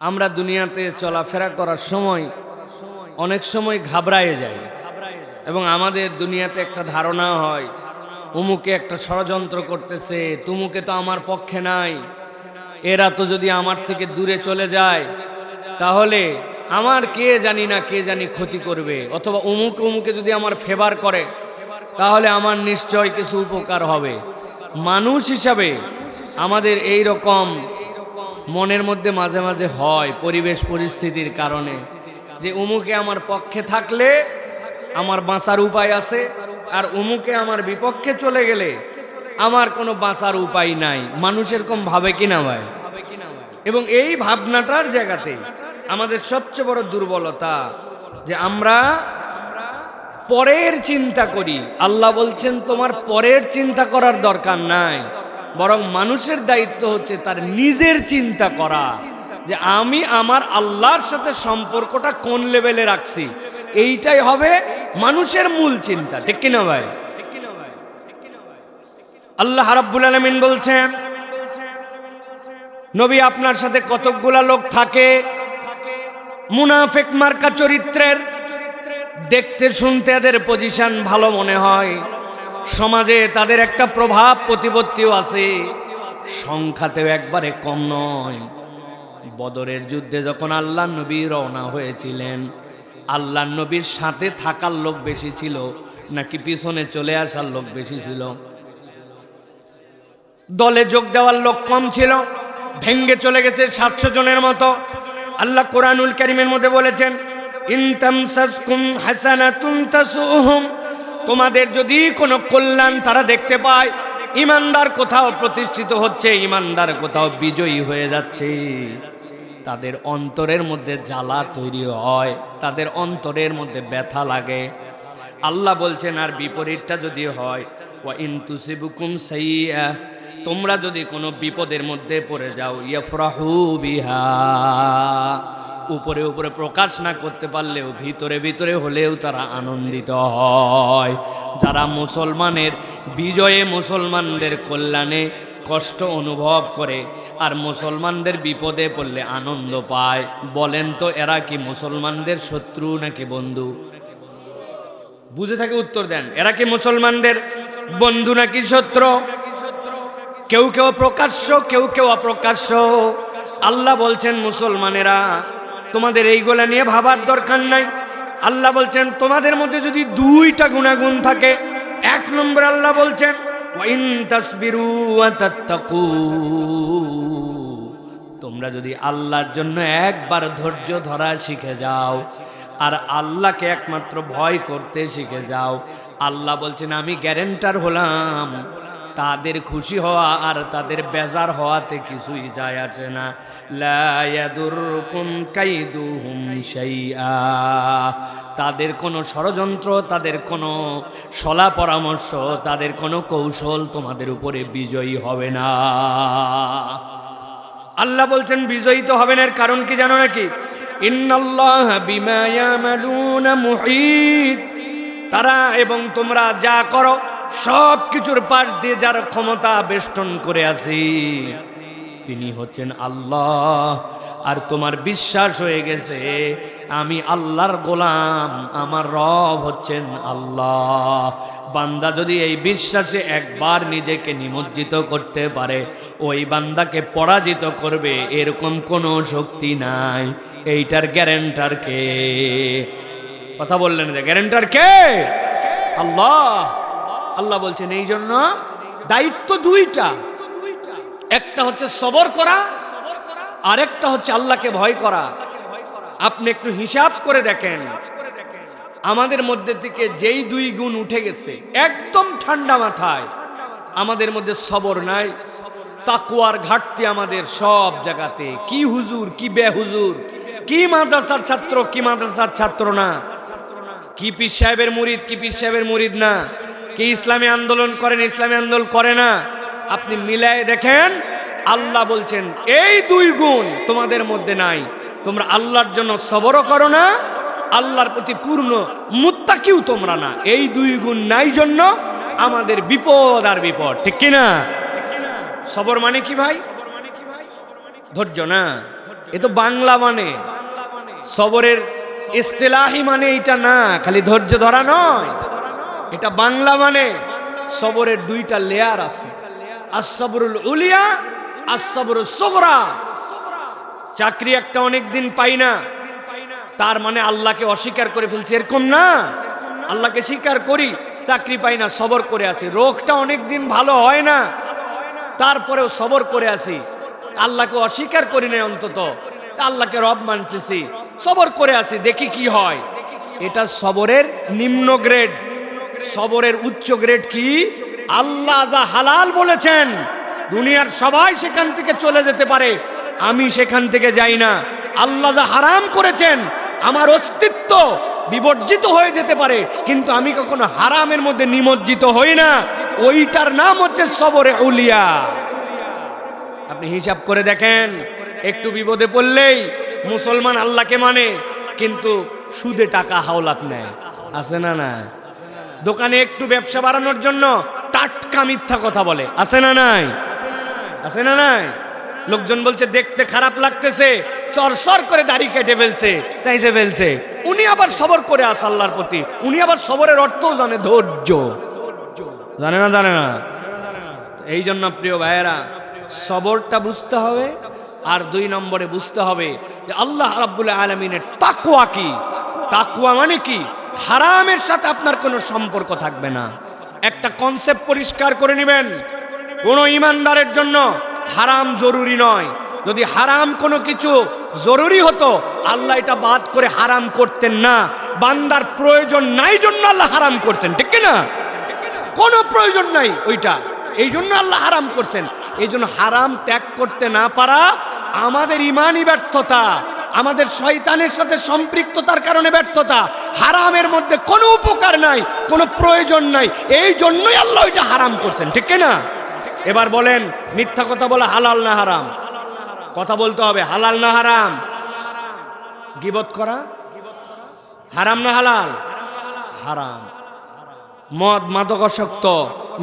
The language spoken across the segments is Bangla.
আমরা দুনিয়াতে চলাফেরা করার সময় অনেক সময় ঘাবড়ায় যাই এবং আমাদের দুনিয়াতে একটা ধারণা হয় অমুকে একটা ষড়যন্ত্র করতেছে, তুমুকে তো আমার পক্ষে নাই, এরা তো যদি আমার থেকে দূরে চলে যায় তাহলে আমার কে জানি ক্ষতি করবে, অথবা অমুকে যদি আমার ফেভার করে তাহলে আমার নিশ্চয় কিছু উপকার হবে। মানুষ হিসাবে আমাদের এই রকম মনের মধ্যে মাঝে মাঝে হয় পরিবেশ পরিস্থিতির কারণে, যে অমুকে আমার পক্ষে থাকলে আমার বাঁচার উপায় আছে, আর অমুকে আমার বিপক্ষে চলে গেলে আমার কোনো বাঁচার উপায় নাই। মানুষ এরকম ভাবে কিনা ভাই? এবং এই ভাবনাটার জায়গাতে আমাদের সবচেয়ে বড় দুর্বলতা যে আমরা পরের চিন্তা করি। আল্লাহ বলছেন তোমার পরের চিন্তা করার দরকার নাই, বরং মানুষের দায়িত্ব হচ্ছে তার নিজের চিন্তা করা, যে আমি আমার আল্লাহর সাথে সম্পর্কটা কোন লেভেলে রাখছি, এইটাই হবে মানুষের মূল চিন্তা। ঠিক কিনা ভাই? আল্লাহ রাব্বুল আলামিন বলছেন, নবী আপনার সাথে কতকগুলা লোক থাকে মুনাফিক মার্কা চরিত্রের, দেখতে শুনতে এদের পজিশন ভালো মনে হয়, সমাজে তাদের একটা প্রভাব প্রতিপত্তিও আছে, সংখ্যাতেও একবারে কম নয়। বদরের যুদ্ধে যখন আল্লাহ নবী রওনা হয়েছিলেন, আল্লাহ নবীর সাথে থাকার লোক বেশি ছিল নাকি পিছনে চলে আসার লোক বেশি ছিল? দলে যোগ দেওয়ার লোক কম ছিল, ভেঙ্গে চলে গেছে 700 জনের মতো। আল্লাহ কোরআনুল কারীমের মধ্যে বলেছেন, ইন তামসাসকুম হাসানাতুন তাসুহুম, তোমাদের যদি কোনো কল্যাণ তারা দেখতে পায়, ইমানদার কোথাও প্রতিষ্ঠিত হচ্ছে, ইমানদার কোথাও বিজয়ী হয়ে যাচ্ছে, তাদের অন্তরের মধ্যে জ্বালা তৈরি হয়, তাদের অন্তরের মধ্যে ব্যথা লাগে। আল্লাহ বলছেন আর বিপরীতটা যদি হয়, ওয়া ইন তুসিবুকুম সাইয়্যা, তোমরা যদি কোনো বিপদের মধ্যে পড়ে যাও, ইয়াফরাহু বিহা, উপরে উপরে প্রকাশ না করতে পারলেও ভিতরে ভিতরে হলেও তারা আনন্দিত হয়। যারা মুসলমানের বিজয়ে, মুসলমানদের কল্যাণে কষ্ট অনুভব করে আর মুসলমানদের বিপদে পড়লে আনন্দ পায়, বলেন তো এরা কি মুসলমানদের শত্রু নাকি বন্ধু? বুঝে থাকে উত্তর দেন। এরা কি মুসলমানদের বন্ধু নাকি শত্রু? কেউ কেউ প্রকাশ্য, কেউ কেউ অপ্রকাশ্য। আল্লাহ বলছেন মুসলমানেরা তোমাদের এইগুলা নিয়ে ভাবার দরকার নাই। আল্লাহ বলছেন তোমাদের মধ্যে যদি 2টা গুণাগুণ থাকে, 1 নম্বর আল্লাহ বলছেন ওয়া ইন তাসবিরু ওয়া তাত্তাকু, তোমরা যদি আল্লাহর জন্য একবার ধৈর্য ধরা শিখে যাও আর আল্লাহকে একমাত্র ভয় করতে শিখে যাও, আল্লাহ বলছেন আমি গ্যারান্টার হলাম তাদের খুশি হওয়া আর তাদের বেজার হওয়াতে কিছুই যায় আসে না। লা ইয়াদুরকুম কাইদুহুম শাইআ, তাদের কোনো ষড়যন্ত্র, তাদের কোনো সলা পরামর্শ, তাদের কোনো কৌশল তোমাদের উপরে বিজয়ী হবে না। আল্লাহ বলছেন বিজয়ী তো হবে না, এর কারণ কি জানো নাকি? ইন্নাল্লাহা বিমা ইয়ামালুনা মুহিত, তারা এবং তোমরা যা করো সব কিছুর পাশ দিয়ে যার ক্ষমতা বেষ্টন করে আছি তিনি হচ্ছেন আল্লাহ। আর তোমার বিশ্বাস হয়ে গেছে আমি আল্লাহর গোলাম, আমার রব হচ্ছেন আল্লাহ। বান্দা যদি এই বিশ্বাসে একবার নিজেকে নিমজ্জিত করতে পারে, ওই বান্দাকে পরাজিত করবে এরকম কোনো শক্তি নাই। এইটার গ্যারান্টার কে? কথা বললেন যে গ্যারান্টার কে? আল্লাহ। আল্লাহ বলছেন এই জন্য দায়িত্ব 2টা, একটা হচ্ছে সবর করা, আরেকটা হচ্ছে আল্লাহকে ভয় করা। আপনি একটু হিসাব করে দেখেন, আমাদের মধ্যে থেকে যেই 2 গুণ উঠে গেছে একদম ঠান্ডা মাথায়, আমাদের মধ্যে সবর নাই, তাকওয়ার ঘাটতি আমাদের সব জায়গাতে। কি হুজুর, কি বেহুজুর, কি মাদ্রাসার ছাত্র, কি মাদ্রাসার ছাত্র না, কি পীর সাহেবের মুরিদ, কি পীর সাহেবের মুরিদ না, কি ইসলামী আন্দোলন করেন, ইসলামী আন্দোলন করে না, আপনি মিলায়ে দেখেন। আল্লাহ বলছেন এই 2 গুণ তোমাদের মধ্যে নাই, তোমরা আল্লাহর জন্য সবরও করো না, আল্লাহর প্রতি পূর্ণ মুত্তাকিও তোমরা না। এই 2 গুণ নাই জন্য আমাদের বিপদ আর বিপদ। ঠিক কিনা? সবর মানে কি ভাই? ধৈর্য না? এ তো বাংলা মানে। সবরের ইস্তিলাহি মানে এটা না, খালি ধৈর্য ধরা নয়, এটা বাংলা মানে সবরের দুইটা লেয়ার আছে, আস-সাবরুল উলিয়া, আস-সাবরুস সুগরা। চাকরি একটা অনেক দিন পাই না, তার মানে আল্লাহকে অস্বীকার করে ফেলছি এরকম না। আল্লাহকে স্বীকার করি, চাকরি পাই না, সবর করে আছি। রোগটা অনেক দিন ভালো হয় না, তারপরেও সবর করে আছি, আল্লাহকে অস্বীকার করি না, অন্তত আল্লাহকে রব মানতেছি, সবর করে আছি, দেখি কি হয়। এটা সবরের নিম্ন গ্রেড। সবরের উচ্চ গ্রেড কি? আল্লাহ যা হালাল বলেছেন দুনিয়ার সবাই সেখান থেকে চলে যেতে পারে, আমি সেখান থেকে যাই না। আল্লাহ যা হারাম করেছেন আমার অস্তিত্ব বিবর্জিত হয়ে যেতে পারে, কিন্তু আমি কখনো হারামের মধ্যে নিমজ্জিত হই না। ওইটার নাম হচ্ছে সবরে উলিয়া। আপনি হিসাব করে দেখেন, একটু বিপদে পড়লেই মুসলমান আল্লাহকে মানে, কিন্তু সুদে টাকা হাওলাত নেয়, আছে না না? দোকানে একটু ব্যবসা বাড়ানোর জন্য টাটকা মিথ্যা কথা বলে, আছে না নাই? আছে না নাই? লোকজন বলছে দেখতে খারাপ লাগতেছে, সরসর করে দাড়ি কেটে ফেলছে, চাইছে ফেলছে, উনি আবার সবর করে আস আল্লাহর প্রতি। উনি আবার সবরের অর্থও জানে, ধৈর্য জানে না? জানে না? এই জন্য প্রিয় ভাইয়েরা, সবরটা বুঝতে হবে। আর 2 নম্বরে বুঝতে হবে যে আল্লাহ রাব্বুল আলামিনের তাকওয়া কি। তাকওয়া মানে কি? হারামের সাথে আপনার কোনো সম্পর্ক থাকবে না। একটা কনসেপ্ট পরিষ্কার করে নেবেন, কোন ইমানদারের জন্য হারাম জরুরি নয়। যদি হারাম কোনো কিছু জরুরি হতো আল্লাহ এটা বাদ করে হারাম করতেন না। বান্দার প্রয়োজন নাই জন্য আল্লাহ হারাম করছেন, ঠিক কি না? কোনো প্রয়োজন নাই ওইটা, এই জন্য আল্লাহ হারাম করছেন। এই জন্য হারাম ত্যাগ করতে না পারা আমাদের ইমানই ব্যর্থতা, আমাদের শয়তানের সাথে সম্পৃক্ততার কারণে ব্যর্থতা। হারামের মধ্যে কোনো উপকার নাই, কোনো প্রয়োজন নাই, এই জন্যই আল্লাহ ওইটা হারাম করছেন, ঠিক না? এবার বলেন, মিথ্যা কথা বলা হালাল না হারাম? কথা বলতে হবে, হালাল না হারাম? গীবত করা হারাম না হালাল? হারাম। মদ মাদকাসক্ত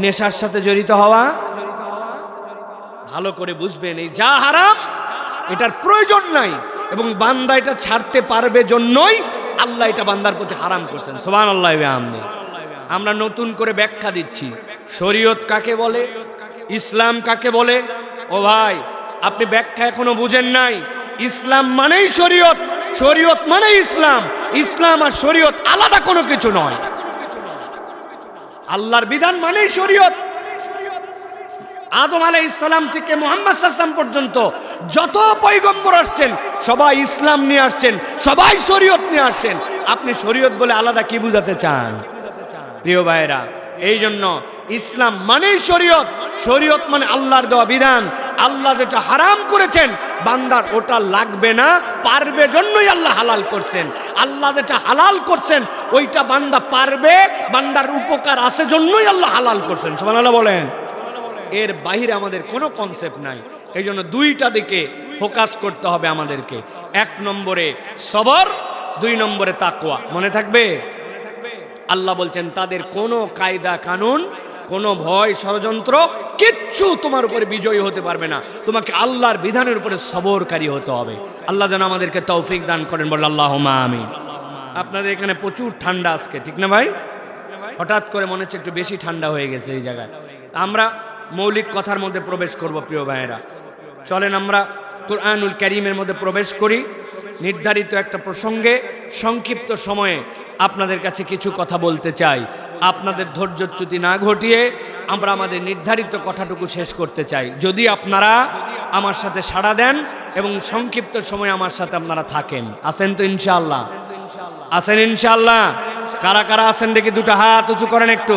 নেশার সাথে জড়িত হওয়া, ভালো করে বুঝবেন, এই যা হারাম এটার প্রয়োজন নাই, এবং বান্দা এটা ছাড়তে পারবে জন্যই আল্লাহ এটা বান্দার প্রতি হারাম করছেন। সুবহানাল্লাহ। আমরা নতুন করে ব্যাখ্যা দিচ্ছি, শরীয়ত কাকে বলে, ইসলাম কাকে বলে। ও ভাই, আপনি ব্যাখ্যা এখনো বুঝেন নাই। ইসলাম মানেই শরীয়ত, শরীয়ত মানে ইসলাম। ইসলাম আর শরীয়ত আলাদা কোনো কিছু নয়। আল্লাহর বিধান মানেই শরীয়ত। আদম আলাইহিস সালাম থেকে মুহাম্মদ সাল্লাল্লাহু আলাইহি ওয়াসাল্লাম পর্যন্ত যত পয়গম্বর আসছেন সবাই ইসলাম নিয়ে আসছেন, সবাই শরীয়ত নিয়ে আসছেন। আপনি শরীয়ত বলে আলাদা কি বুঝাতে চান? প্রিয় ভাইরা, এই জন্য ইসলাম মানেই শরীয়ত। শরীয়ত মানে আল্লাহর দেওয়া বিধান। আল্লাহ যেটা হারাম করেছেন বান্দার ওটা লাগবে না, পারবে জন্যই আল্লাহ হালাল করছেন। আল্লাহ যেটা হালাল করছেন ওইটা বান্দা পারবে, বান্দার উপকার আছে জন্যই আল্লাহ হালাল করছেন। সুবহানাল্লাহ বলেন। এর বাইরে আমাদের কোনো কনসেপ্ট নাই। এই জন্য 2টা দিকে ফোকাস করতে হবে আমাদেরকে। 1 নম্বরে সবর, 2 নম্বরে তাকওয়া। মনে থাকবে? আল্লাহ বলছেন তাদের কোনো কায়দা কানুন, কোনো ভয় ষড়যন্ত্র কিচ্ছু তোমার উপরে বিজয়ী হতে পারবে না। তোমাকে আল্লাহর বিধানের উপরে সবরকারী হতে হবে। আল্লাহ যেন আমাদেরকে তৌফিক দান করেন, বল আল্লাহুম্মা আমিন। আপনাদের এখানে প্রচুর ঠান্ডা আজকে, ঠিক না ভাই? হঠাৎ করে মনে হচ্ছে একটু বেশি ঠান্ডা হয়ে গেছে এই জায়গায়। আমরা মৌলিক কথার মধ্যে প্রবেশ করব প্রিয় ভাইয়েরা। চলেন আমরা কুরআনুল কারীমের মধ্যে প্রবেশ করি। নির্ধারিত একটা প্রসঙ্গে সংক্ষিপ্ত সময়ে আপনাদের কাছে কিছু কথা বলতে চাই। আপনাদের ধৈর্যচ্যুতি না ঘটিয়ে আমরা আমাদের নির্ধারিত কথাটুকু শেষ করতে চাই, যদি আপনারা আমার সাথে সাড়া দেন এবং সংক্ষিপ্ত সময় আমার সাথে আপনারা থাকেন। আছেন তো ইনশাআল্লাহ? আছেন ইনশাআল্লাহ? কারা কারা আছেন দেখি দুটো হাত উঁচু করেন একটু।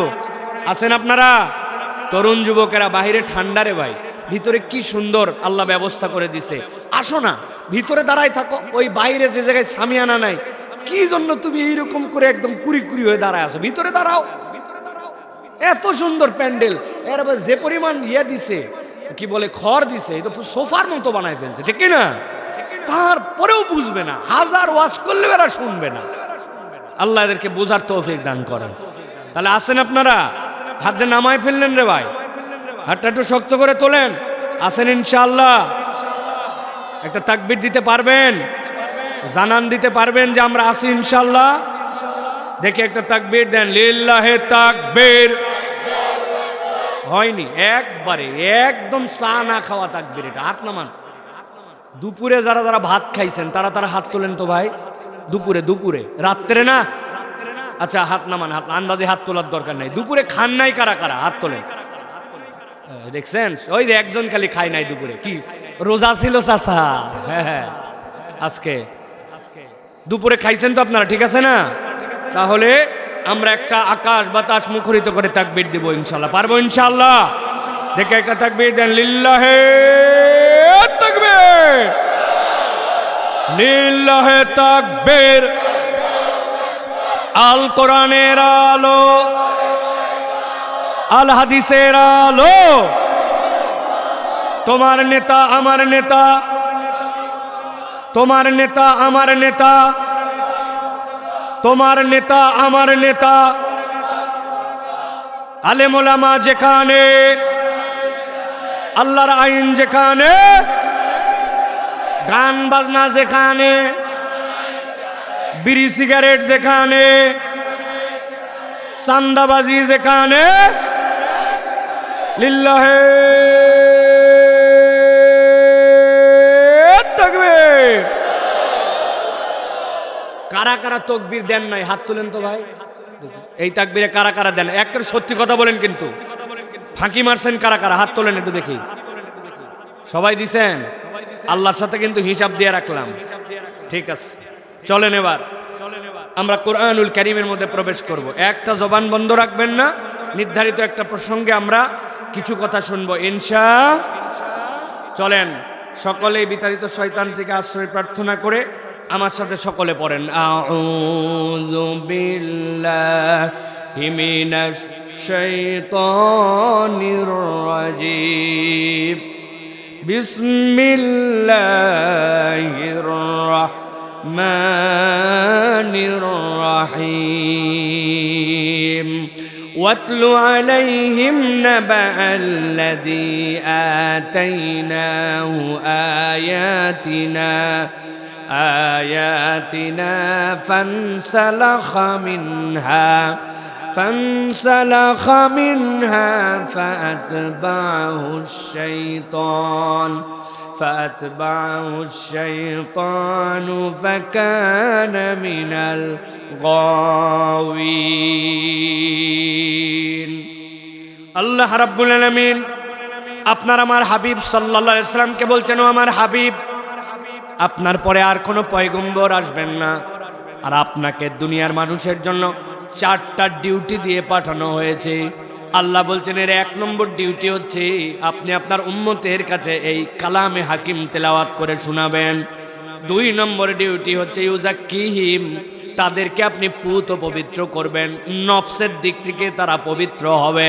আছেন আপনারা? তরুণ যুবকেরা, বাহিরে ঠান্ডা রে ভাই, ভিতরে কি সুন্দর আল্লাহ ব্যবস্থা করে দিছে। আসো না, ভিতরে দাঁড়ায় থাকো। ওই বাইরে যে জায়গায় সামিয়ানা নাই, কি জন্য তুমি এইরকম করে একদম কুড়ি কুড়ি হয়ে দাঁড়ায় আছো? ভিতরে দাঁড়াও, এত সুন্দর প্যান্ডেল, এর আবার যে পরিমাণ ইয়ে দিছে, কি বলে খড় দিছে, এটা সোফার মতো বানায় ফেলছে, ঠিক না? তারপরেও বুঝবে না, হাজার ওয়াজ করলেও এরা শুনবে না। আল্লাহ এদেরকে বোঝার তৌফিক দান করেন। তাহলে আসেন আপনারা? হাত নামায় ফেললেন রে ভাই, হাতটা একটু শক্ত করে তোলেন। আসেন ইনশাআল্লাহ? একটা তাকবীর দিতে পারবেন? জানান দিতে পারবেন যে আমরা আছি ইনশাআল্লাহ? দেখে একটা তাকবীর দেন, লিল্লাহে তাকবীর। হয়নি, একবারে একদম চা না খাওয়া তাকবীর এটা। হাত নামান। দুপুরে যারা যারা ভাত খাইছেন তারা তারা হাত তোলেন তো ভাই। দুপুরে রাত্রে না? আচ্ছা হাত নামান, হাত আন্দাজে হাত তোলার দরকার নাই। দুপুরে খান নাই কারা কারা? হাত তোলেন। দেখছেন, ওই যে একজন খালি খায় নাই দুপুরে। কি রোজা ছিল চাচা? হ্যাঁ, আজকে দুপুরে খাইছেন তো আপনারা, ঠিক আছে না? তাহলে আমরা একটা আকাশ বাতাস মুখরিত করে তাকবীর দিব ইনশাআল্লাহ। পারবো ইনশাআল্লাহ? দেখে একটা তাকবীর দেন, লিল্লাহে তাকবীর, লিল্লাহে তাকবীর। আল কোরআনের আলো, আল হাদিসের আলো, তোমার নেতা আমার নেতা, তোমার নেতা আমার নেতা, তোমার নেতা আমার নেতা। আলেম ওলামা যেখানে, আল্লাহর আইন যেখানে, গান বাজনা যেখানে, বিড়ি সিগারেট যেখানে, চান্দাবাজি যেখানে, লিল্লাহে তাকবীর। কারা কারা তাকবীর দেন নাই হাত তুলেন তো ভাই। এই তাকবীরে কারা কারা দেন? একটা সত্যি কথা বলেন, কিন্তু ফাঁকি মারছেন কারা কারা? হাত তোলেন একটু দেখি। সবাই দিছেন? আল্লাহর সাথে কিন্তু হিসাব দিয়ে রাখলাম। ঠিক আছে, চলেন এবার আমরা কোরআনুল কারীমের মধ্যে প্রবেশ করব। একটা জবান বন্ধ রাখবেন না। নির্ধারিত একটা প্রসঙ্গে আমরা কিছু কথা শুনবো ইনশাআল্লাহ। চলেন সকলেই বিতাড়িত শয়তান থেকে আশ্রয় প্রার্থনা করে আমার সাথে সকলে পড়েন, আউযু বিল্লাহি মিনাশ শাইতানির রাজীম, বিসমিল্লাহির রাহমানির রাহিম। واتل عليهم نبأ الذي آتيناه آياتنا فانسلخ منها فأتبعه الشيطان فكان من الغاوين। আল্লাহ রাব্বুল আলামিন আপনার আমার হাবিব সাল্লাল্লাহু আলাইহি ওয়াসাল্লামকে বলছেন, ও আমার হাবিব, আপনার পরে আর কোনো পয়গম্বর আসবেন না, আর আপনাকে দুনিয়ার মানুষের জন্য 4টা ডিউটি দিয়ে পাঠানো হয়েছে। আল্লাহ বলছেন এর 1 নম্বর ডিউটি হচ্ছে আপনি আপনার উম্মতের কাছে এই কালামে হাকিম তেলাওয়াত করে শোনাবেন। 2 নম্বর ডিউটি হচ্ছে ইউজাক্কিহিম, তাদেরকে আপনি পুত পবিত্র করবেন, নফসের দিক থেকে তারা পবিত্র হবে।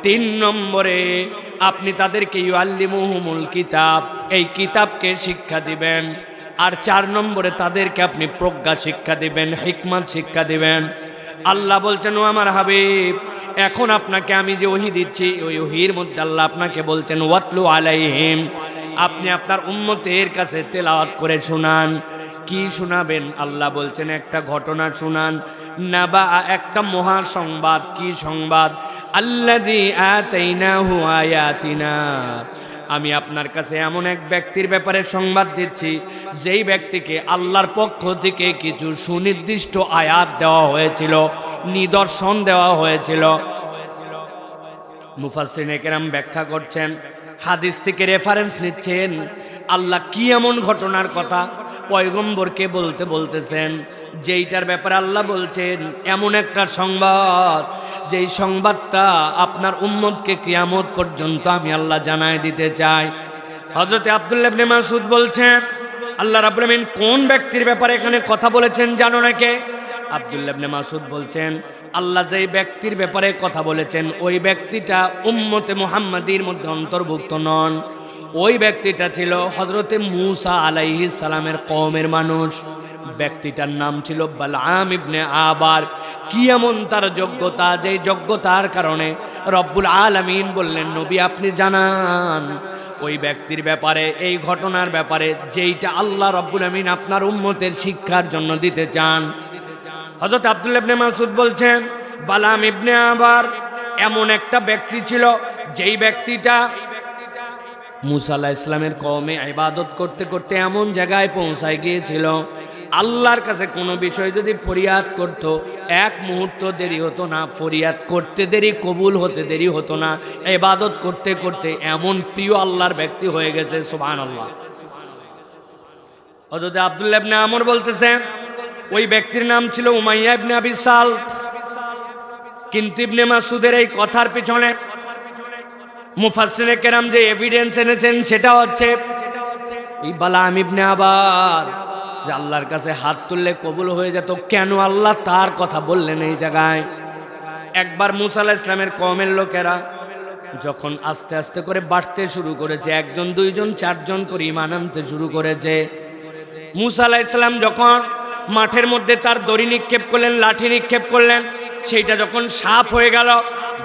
3 নম্বরে আপনি তাদেরকে ইউআল্লিমুহুমুল কিতাব, এই কিতাবকে শিক্ষা দিবেন। আর 4 নম্বরে তাদেরকে আপনি প্রজ্ঞা শিক্ষা দিবেন, হিকমত শিক্ষা দিবেন। আল্লাহ বলছেন, ও আমার হাবিব, এখন আপনাকে আমি যে ওহী দিচ্ছি ওই ওহীর মধ্যে আল্লাহ আপনাকে বলছেন ওয়াতলু আলাইহিম, আপনি আপনার উম্মতের কাছে তেলাওয়াত করে শোনান। কি শোনাবেন? আল্লাহ বলছেন একটা ঘটনা শোনান, নাবা, একটা মহা সংবাদ। কি সংবাদ? আল্লাযী আতাইনাহু আয়াতিনা, আমি আপনার কাছে এমন এক ব্যক্তির ব্যাপারে সংবাদ দিচ্ছি যেই ব্যক্তিকে আল্লাহর পক্ষ থেকে কিছু সুনির্দিষ্ট আয়াত দেওয়া হয়েছিল, নিদর্শন দেওয়া হয়েছিল। মুফাসসিরিনে কেরাম ব্যাখ্যা করছেন, হাদিস থেকে রেফারেন্স নিচ্ছেন। আল্লাহ কি এমন ঘটনার কথা পয়গম্বরকে বলতেছেন যেইটার ব্যাপারে আল্লাহ বলছেন এমন একটা সংবাদ, যেই সংবাদটা আপনার উম্মতকে কিয়ামত পর্যন্ত আমি আল্লাহ জানায় দিতে চাই। হযরত আব্দুল্লাহ ইবনে মাসউদ বলছেন, আল্লাহ রাব্বুল আলামিন কোন ব্যক্তির ব্যাপারে এখানে কথা বলেছেন জানো নাকি? আব্দুল্লাহ ইবনে মাসউদ বলছেন, আল্লাহ যেই ব্যক্তির ব্যাপারে কথা বলেছেন ওই ব্যক্তিটা উম্মতে মুহাম্মাদীর মধ্যে অন্তর্ভুক্ত নন। ওই ব্যক্তিটা ছিল হযরতে মূসা আলাইহিস সালামের কওমের মানুষ। ব্যক্তিটার নাম ছিল বালআম ইবনে আবার। কি এমন তার যোগ্যতা, যেই যোগ্যতার কারণে রব্বুল আলামিন বললেন, নবী আপনি জানান ওই ব্যক্তির ব্যাপারে, এই ঘটনার ব্যাপারে যেইটা আল্লাহ রাব্বুল আমিন আপনার উম্মতের শিক্ষার জন্য দিতে চান। হযরত আব্দুল্লাহ ইবনে মাসউদ বলছেন, বালাম ইবনে আবার এমন একটা ব্যক্তি ছিল যেই ব্যক্তিটা মুসা আলাইহিস সালামের কওমে ইবাদত করতে করতে এমন জায়গায় পৌঁছায় গিয়েছিল, আল্লাহর কাছে কোনো বিষয় যদি ফরিয়াদ করত, এক মুহূর্ত দেরি হতো না, ফরিয়াদ করতে দেরি, কবুল হতে দেরি হতো না। ইবাদত করতে করতে এমন প্রিয় আল্লাহর ব্যক্তি হয়ে গেছে, সুবহানাল্লাহ। হযরত আব্দুল্লাহ ইবনে আমর বলতেছেন, ওই ব্যক্তির নাম ছিল উমাইয়া ইবনে আবি সালত। কিন্তু ইবনে মাসউদের এই কথার পিছনে মুফাসসিরে কেরাম যে এভিডেন্স এনেছেন সেটা হচ্ছে এই বালাম ইবনে আবার যে আল্লাহর কাছে হাত তুললে কবুল হয়ে যেত, কেন আল্লাহ তার কথা বললেন এই জায়গায়? একবার মুসা আলাইহিস সালামের কওমের লোকেরা যখন আস্তে আস্তে করে বাড়তে শুরু করেছে, একজন দুইজন চারজন করে ঈমান আনতে শুরু করেছে, মুসা আলাইহিস সালাম যখন মাঠের মধ্যে তার দড়ি নিক্ষেপ করলেন, লাঠি নিক্ষেপ করলেন, সেইটা যখন সাপ হয়ে গেল,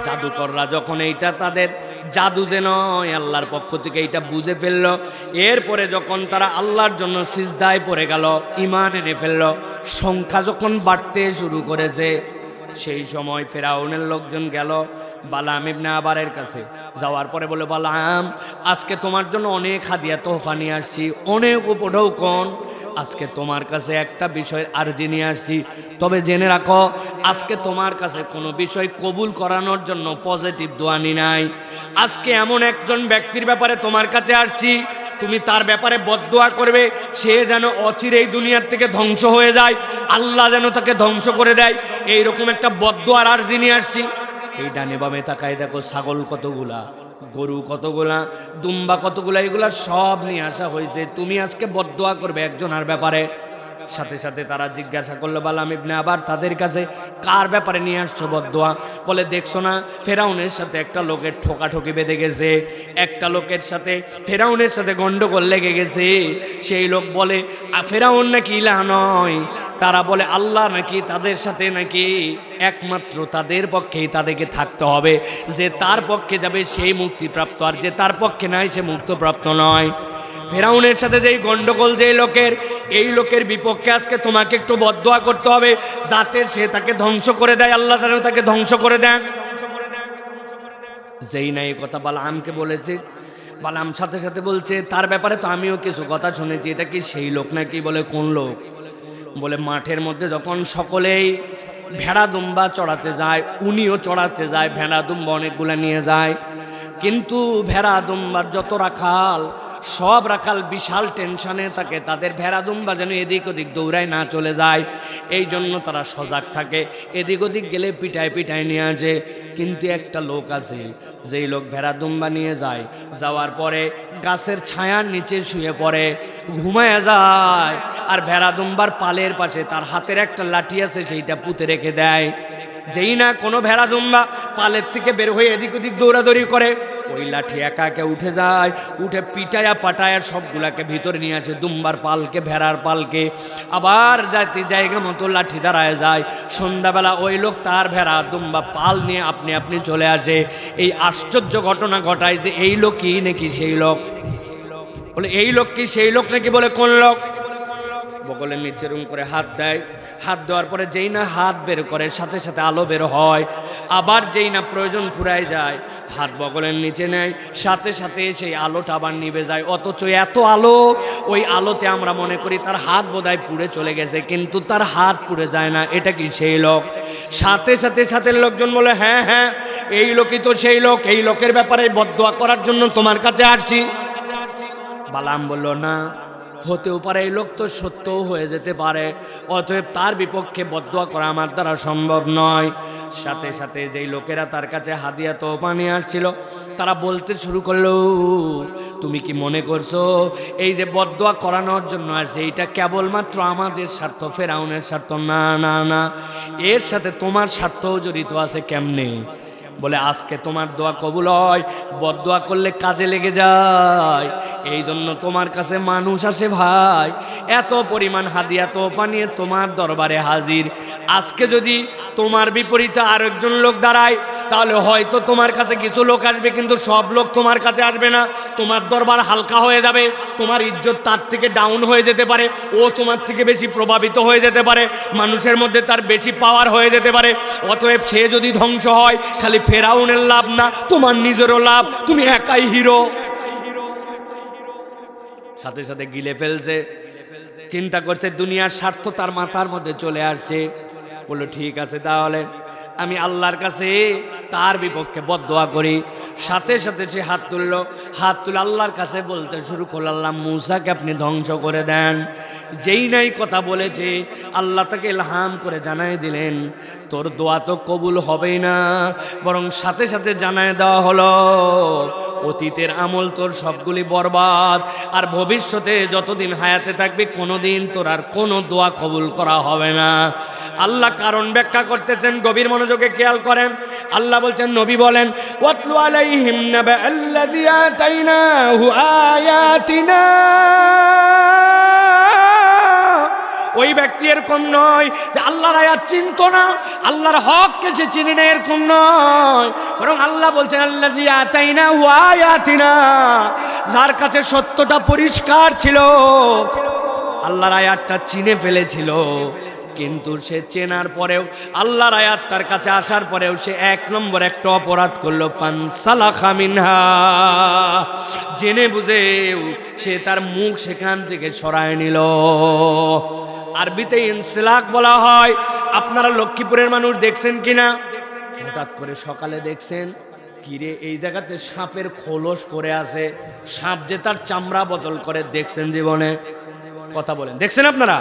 জাদুকররা যখন এইটা তাদের জাদু যে নয় আল্লাহর পক্ষ থেকে এইটা বুঝে ফেলল, এরপরে যখন তারা আল্লাহর জন্য সিজদায় পড়ে গেল, ঈমান এনে ফেলল, সংখ্যা যখন বাড়তে শুরু করেছে, সেই সময় ফেরাউনের লোকজন গেল বালাম ইবনে আবারের কাছে। যাওয়ার পরে বলে, বালাম আজকে তোমার জন্য অনেক হাদিয়া তোহফা নিয়ে আসছি, অনেক উপঢৌকন, আজকে তোমার কাছে একটা বিষয় আরজি নিয়ে আসছি, তবে জেনে রাখো আজকে তোমার কাছে কোনো বিষয় কবুল করানোর জন্য পজিটিভ দোয়া নি নাই। আজকে এমন একজন ব্যক্তির ব্যাপারে তোমার কাছে আসছি, তুমি তার ব্যাপারে বদদোয়া করবে, সে যেন অচিরেই দুনিয়ার থেকে ধ্বংস হয়ে যায়, আল্লাহ যেন তাকে ধ্বংস করে দেয়, এইরকম একটা বদদোয়ার আরজি নিয়ে আসছি। এই ডানে বামে তাকায় দেখো ছাগল কতগুলা, গরু কতগুলা, দুম্বা কতগুলা, এগুলা সব নিয়ে আসা হয়েছে, তুমি আজকে বদদোয়া করবে একজনের ব্যাপারে। সাথে সাথে তারা জিজ্ঞাসা করলো বালাম ইবনে আবার তাদের কাছে, কার ব্যাপারে নিয়ে আসছো বদদোয়া? বলে, দেখছো না ফেরাউনের সাথে একটা লোকের ঠোকাঠুকি বেঁধে গেছে, একটা লোকের সাথে ফেরাউনের সাথে গন্ডগোল লেগে গেছে। সেই লোক বলে ফেরাউন নাকি ইলাহ নয়, তারা বলে আল্লাহ নাকি তাদের সাথে নাকি একমাত্র তাদের পক্ষেই তাদেরকে থাকতে হবে, যে তার পক্ষে যাবে সেই মুক্তিপ্রাপ্ত, আর যে তার পক্ষে নাই সে মুক্তপ্রাপ্ত নয়। ফেরাউনের সাথে যেই গন্ডগোল যেই লোকের, এই লোকের বিপক্ষে আজকে তোমাকে একটু বদদোয়া করতে হবে যাতে সে তাকে ধ্বংস করে দেয়, আল্লাহ যেন তাকে ধ্বংস করে দেন। যেই না এই কথা বালামকে বলেছে, বালাম সাথে সাথে বলছে, তার ব্যাপারে তো আমিও কিছু কথা শুনেছি, এটা কি সেই লোক নাকি? বলে, কোন লোক? বলে, মাঠের মধ্যে যখন সকলেই ভেড়া দুম্বা চড়াতে যায়, উনিও চড়াতে যায়, ভেড়া দুম্বা অনেকগুলা নিয়ে যায়, কিন্তু ভেড়া দুম্বার যত রাখাল, সব রাখাল বিশাল টেনশনে থাকে, তাদের ভেড়া দুম্বা যেন এদিক ওদিক দৌড়ায় না চলে যায়, এই জন্য তারা সজাগ থাকে, এদিক ওদিক গেলে পিটায় পিটায় নিয়ে আসে। কিন্তু একটা লোক আছে, যেই লোক ভেড়া দুম্বা নিয়ে যায়, যাওয়ার পরে গাছের ছায়ার নিচে শুয়ে পড়ে, ঘুমায়া যায়, আর ভেড়া দুম্বার পালের পাশে তার হাতের একটা লাঠি আছে, সেইটা পুঁতে রেখে দেয়। যেই না কোনো ভেড়া দুম্বা পালের থেকে বের হয়ে এদিক ওদিক দৌড়াদৌড়ি করে, ওই লাঠি একা একা উঠে যায়, উঠে পিটায়া পাটায়া সবগুলাকে ভিতরে নিয়ে আসে, দুম্বার পালকে, ভেড়ার পালকে, আবার যাতে জায়গা মতো লাঠি দাঁড়ায় যায়। সন্ধ্যাবেলা ওই লোক তার ভেড়া দুম্বা পাল নিয়ে আপনি আপনি চলে আসে। এই আশ্চর্য ঘটনা ঘটায় যে এই লোকই নাকি সেই লোক। বলে, এই লোক কি সেই লোক নাকি? বলে, কোন লোক? বগলের নিচে রুম করে হাত দেয়, হাত দেওয়ার পরে যেই না হাত বের করে সাথে সাথে আলো বের হয়, আবার যেই না প্রয়োজন ফুরায় যায় হাত বগলের নিচে নেয়, সাথে সাথে সেই আলোটা আবার নিভে যায়। অথচ এত আলো, ওই আলোতে আমরা মনে করি তার হাত বোধহয় পুড়ে চলে গেছে, কিন্তু তার হাত পুড়ে যায় না। এটা কি সেই লোক? সাথে সাথে সাথে লোকজন বলে, হ্যাঁ হ্যাঁ এই লোকই তো সেই লোক, এই লোকের ব্যাপারে বদদোয়া করার জন্য তোমার কাছে আসছি। বালাম বলল, না, হতেও পারে এই লোক তো সত্যও হয়ে যেতে পারে, অতএব তার বিপক্ষে বদদোয়া করা আমার দ্বারা সম্ভব নয়। সাথে সাথে যেই লোকেরা তার কাছে হাদিয়া তোহফা নিয়ে আসছিল, তারা বলতে শুরু করলো, তুমি কি মনে করছো এই যে বদদোয়া করানোর জন্য আসছে, এইটা কেবলমাত্র আমাদের স্বার্থ, ফেরাউনের স্বার্থ? না না না, এর সাথে তোমার স্বার্থও জড়িত আছে। কেমনে? বলে, আজকে তোমার দোয়া কবুল হয়, বদদোয়া করলে কাজে লেগে যায়, এই জন্য তোমার কাছে মানুষ আসে ভাই, এত পরিমাণ হাদিয়া তোহফা নিয়ে তোমার দরবারে হাজির। আজকে যদি তোমার বিপরীতে আরেকজন লোক দাঁড়ায়, তাহলে হয়তো তোমার কাছে কিছু লোক আসবে, কিন্তু সব লোক তোমার কাছে আসবে না। তোমার দরবার হালকা হয়ে যাবে, তোমার ইজ্জত তার থেকে ডাউন হয়ে যেতে পারে, ও তোমার থেকে বেশি প্রভাবিত হয়ে যেতে পারে, মানুষের মধ্যে তার বেশি পাওয়ার হয়ে যেতে পারে। অতএব সে যদি ধ্বংস হয়, খালি ফেরাউনের লাভ না, তোমার নিজেরও লাভ, তুমি একাই হিরো। সাথে সাথে গিলে ফেলছে, চিন্তা করছে দুনিয়ার স্বার্থ তার মাথার মধ্যে চলে আসছে। বললো ঠিক আছে, তাহলে আমি আল্লাহর কাছে তার বিপক্ষে বদদোয়া করি। সাথে সাথে সে হাত তুললো, হাত তুলে আল্লাহর কাছে বলতে শুরু করল, আল্লাহ মূসাকে আপনি ধ্বংস করে দেন। যেই নাই কথা বলেছে, আল্লাহ তাকে ইলহাম করে জানাই দিলেন, তোর দোয়া তো কবুল হবেই না, বরং সাথে সাথে জানায় দেওয়া হলো অতীতের আমল তোর সবগুলি বরবাদ, আর ভবিষ্যতে যতদিন হায়াতে থাকবি কোনোদিন তোর আর কোনো দোয়া কবুল করা হবে না। আল্লাহ কারণ ব্যাখ্যা করতেছেন, গভীর মনোযোগে খেয়াল করেন। আল্লাহ বলছেন, নবী বলেন, ওয়াতলু আলাইহিম নাবা আল্লাযী আতাইনাহু আয়াতিনা। ওই ব্যক্তি এরকম নয় যে আল্লাহর আয়াত চিনত না, আল্লাহর হককে সে চিনে না, এরকম নয়। বরং আল্লাহ বলছেন, আল্লাযী আতাইনাহু আয়াতিনা, যার কাছে সত্যটা পরিষ্কার ছিল, আল্লাহর আয়াতটা চিনে ফেলেছিল, কিন্তু সে চেনার পরেও, আল্লাহর আয়াত তার কাছে আসার পরেও সে এক নম্বর একটা অপরাধ করলো, ফানসালাখা মিনহা, জেনে বুঝেও সে তার মুখ সেখান থেকে সরায় নিল। আরবিতে ইনসিলাক বলা হয়। আপনারা লক্ষ্মীপুরের মানুষ দেখছেন কিনা? হঠাৎ করে সকালে দেখছেন, কিরে এই জায়গাতে সাপের খোলস পড়ে আছে, সাপ যে তার চামড়া বদল করে, দেখছেন জীবনে? কথা বলেন, দেখছেন আপনারা?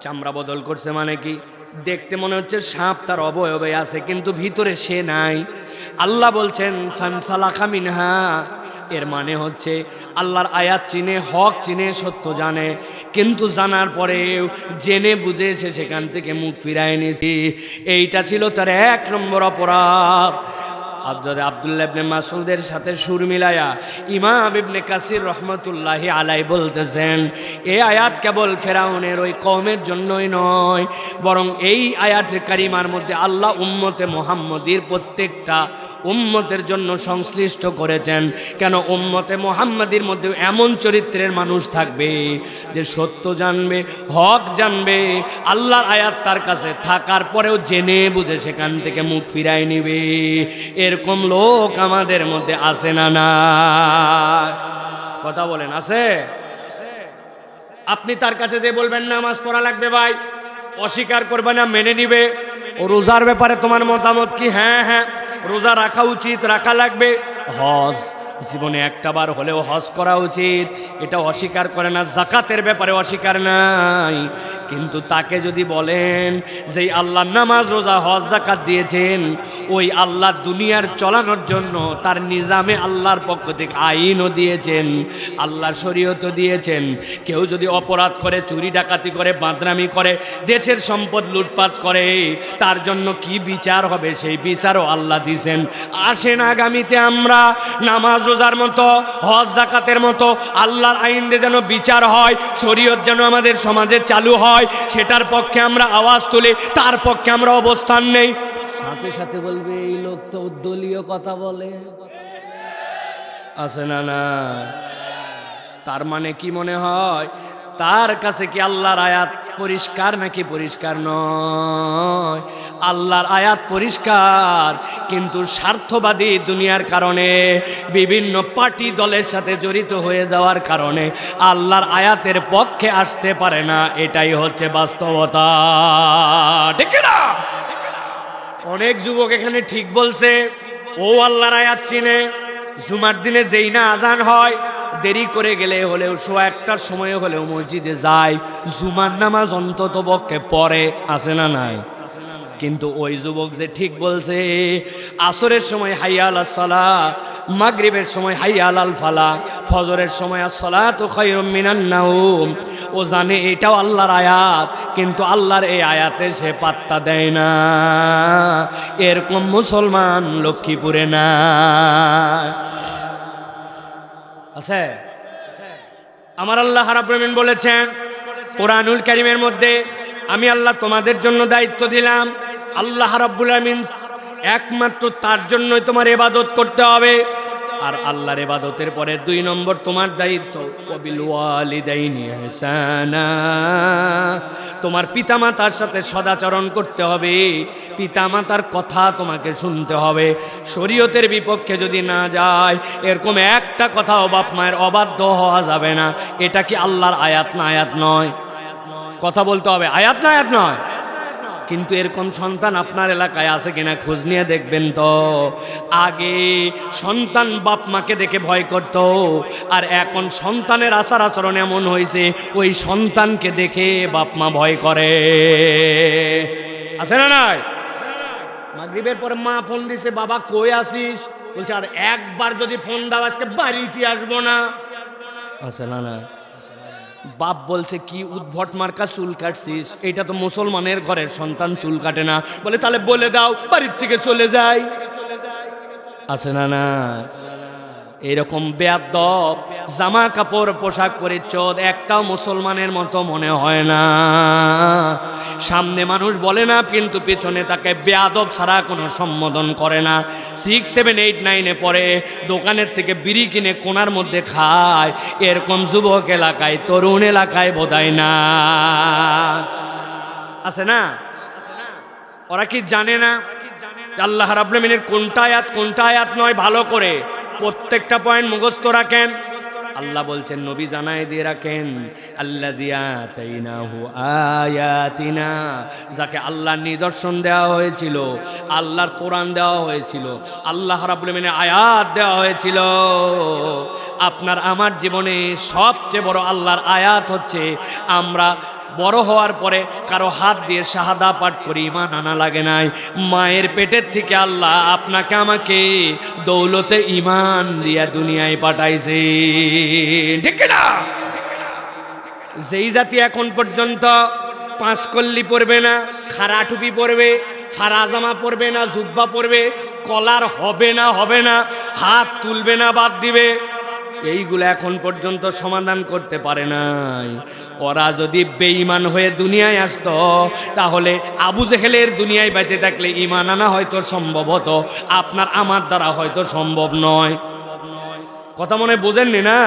চামড়া বদল করছে মানে কি? দেখতে মনে হচ্ছে সাপ তার অবয়বে আছে, কিন্তু ভিতরে সে নাই। আল্লাহ বলছেন ফানসালাখা মিনহা, এর মানে হচ্ছে আল্লাহর আয়াত চিনে, হক চিনে, সত্য জানে, কিন্তু জানার পরেও জেনে বুঝে সে সেখান থেকে মুখ ফিরায় নিয়েছে। এইটা ছিল তার এক নম্বর অপরাধ। আব্দুল্লাহ ইবনে মাসউদের সাথে সুর মিলায়া ইমাম ইবনে কাসির রহমতুল্লাহি আলাই বলতেছেন, এই আয়াত কেবল ফেরাউনের ওই কওমের জন্যই নয়, বরং এই আয়াতের কারিমার মধ্যে আল্লাহ উম্মতে মুহাম্মদীর প্রত্যেকটা উম্মতের জন্য সংশ্লিষ্ট করেছেন। কেন? উম্মতে মুহাম্মদীর মধ্যে এমন চরিত্রের মানুষ থাকবে যে সত্য জানবে, হক জানবে, আল্লাহর আয়াত তার কাছে থাকার পরেও জেনে বুঝে সেখান থেকে মুখ ফিরায় নিবে। এরকম লোক আমাদের মধ্যে আছে না? না, কথা বলেন, আছে? আপনি তার কাছে যে বলবেন নামাজ পড়া লাগবে ভাই, অস্বীকার করবে না, মেনে নিবে। ও রোজার ব্যাপারে তোমার মতামত কি? হ্যাঁ হ্যাঁ, রোজা রাখা উচিত, রাখা লাগবে। হজ জীবনে একটা বার হলেও হজ করা উচিত, এটা অস্বীকার করে না। যাকাতের ব্যাপারে অস্বীকার নাই, কিন্তু তাকে যদি বলেন যে আল্লাহ নামাজ, রোজা, হজ, যাকাত দিয়েছেন, ওই আল্লাহ দুনিয়ার চলানোর জন্য তার নিজামে আল্লাহর পক্ষ থেকে আইনও দিয়েছেন, আল্লাহর শরীয়তও দিয়েছেন। কেউ যদি অপরাধ করে, চুরি ডাকাতি করে, বাঁদরামি করে, দেশের সম্পদ লুটপাট করে, তার জন্য কি বিচার হবে সেই বিচারও আল্লাহ দিয়েছেন। আসেন আগামীতে আমরা নামাজ, রোজার মতো, হজ, যাকাতের মতো আল্লাহর আইন দিয়ে যেন বিচার হয়, শরীয়ত যেন আমাদের সমাজে চালু হয়, সেটার পক্ষে আমরা আওয়াজ তুলি, তার পক্ষে আমরা অবস্থান নেই। সাথে সাথে বলবে এই লোক তো দলীয় কথা বলে, আছে না? না, তার মানে কি মনে হয় তার কাছে কি আল্লাহর আয়াত পরিষ্কার নাকি পরিষ্কার নয়? আল্লাহর আয়াত পরিষ্কার, কিন্তু স্বার্থবাদী দুনিয়ার কারণে, বিভিন্ন পার্টি দলের সাথে জড়িত হয়ে যাওয়ার কারণে আল্লাহর আয়াতের পক্ষে আসতে পারে না। এটাই হচ্ছে বাস্তবতা, ঠিক না? অনেক যুবক এখানে ঠিক বলছে, ও আল্লাহর আয়াত চিনে, জুমার দিনে যেই না আজান হয়, দেরি করে গেলে হলেও 1:00টার সময় হলেও মসজিদে যায়, জুমার নামাজ অন্তত পক্ষে পড়ে, আছে না নাই? কিন্তু ওই যুবক যে ঠিক বলছে, আসরের সময় হাইয়া আলাস সালাত, মাগরিবের সময় হাইয়া আলাল ফালাহ, ফজরের সময় আসসালাতু খায়রুম মিনান নাওম, ও জানে এটাও আল্লাহর আয়াত, কিন্তু আল্লাহর এই আয়াতে সে পাত্তা দেয় না। এরকম মুসলমান লক্ষ্মীপুরে না, আছে? আমার আল্লাহ রাব্বুল আলামিন বলেছেন কোরআনুল কারীমের মধ্যে, আমি আল্লাহ তোমাদের জন্য দায়িত্ব দিলাম। আল্লাহ রাব্বুল আলামিন একমাত্র তার জন্যই তোমার ইবাদত করতে হবে। আর আল্লাহর ইবাদতের পরে 2 নম্বর তোমার দায়িত্ব ওয়াবিল ওয়ালিদাইনি ইহসানা, তোমার পিতামাতার সাথে সদাচরণ করতে হবে, পিতামাতার কথা তোমাকে শুনতে হবে। শরীয়তের বিপক্ষে যদি না যায়, এরকম একটা কথাও বাপ মায়ের অবাধ্য হওয়া যাবে না। এটা কি আল্লাহর আয়াত না আয়াত নয়? কথা বলতে হবে, আয়াত না আয়াত নয়? কিন্তু এরকম সন্তান আপনার এলাকায় আছে কিনা খোঁজ নিয়ে দেখবেন তো। আগে সন্তান বাপ মাকে দেখে ভয় করত, আর এখন সন্তানের আচার আচরণ এমন হয়েছে ওই সন্তানকে দেখে বাপ মা ভয় করে। আছে না নাই? মাগরিবের পরে মা ফোন দিছে, বাবা কই আসিস? বলছে আর একবার যদি ফোন দাও আজকে বাড়িতে আসবো না। আছে না না? বাপ বলছে কি উদ্ভট মার্কা চুল কাটছিস? এটা তো মুসলমানের ঘরের সন্তান, চুল কাটে না। বলে তাহলে বলে দাও বাড়ির থেকে চলে যাই। আছে না না? এরকম বেয়াদব জামা কাপড় পোশাক পরিচ্ছদ একটাও মুসলমানের মতো মনে হয় না। সামনে মানুষ বলে না, কিন্তু পেছনে তাকে বেয়াদব ছাড়া কোনো সম্বোধন করে না। 6, 7, 8, 9-এ পড়ে, দোকানের থেকে বিড়ি কিনে কোনার মধ্যে খায়। এরকম যুবক এলাকায়, তরুণ এলাকায় বোধহয় না। আছে না? ওরা কি জানে না আল্লাহ রাব্বুল আলামিনের কোনটা আয়াত নয়? ভালো করে প্রত্যেকটা পয়েন্ট মুখস্থ রাখেন। আল্লাহ বলছেন, নবী জানায় দিয়ে রাখেন, আল্লাযী আতাইনাহু আয়াতিনা, যাকে আল্লাহর নিদর্শন দেওয়া হয়েছিল, আল্লাহর কোরআন দেওয়া হয়েছিল, আল্লাহ রাব্বুল আলামিনের আয়াত দেওয়া হয়েছিল। আপনার আমার জীবনে সবচেয়ে বড় আল্লাহর আয়াত হচ্ছে আমরা বড় হওয়ার পরে কারো হাত দিয়ে শাহাদা পাঠ করি, ঈমান আনা লাগে নাই। মায়ের পেটের থেকে আল্লাহ আপনাকে আমাকে দৌলতে ঈমান দিয়া দুনিয়ায় পাঠাইছে। ঠিক না? যেই জাতি এখন পর্যন্ত 5 কল্লি পরবে না, খাড়া টুপি পরবে, ফারাজামা পরবে না, জুব্বা পরবে, কলার হবে না, হাত তুলবে না, বাদ দিবে, এইগুলো এখন পর্যন্ত সমাধান করতে পারে নাই। ওরা যদি বেঈমান হয়ে দুনিয়ায় আসতো, তাহলে আবু জেহেলের দুনিয়ায় বেঁচে থাকলে ঈমান আনা হয়তো সম্ভব হতো, আপনার আমার দ্বারা হয়তো সম্ভব নয়। কথা মনে বোঝেননি না?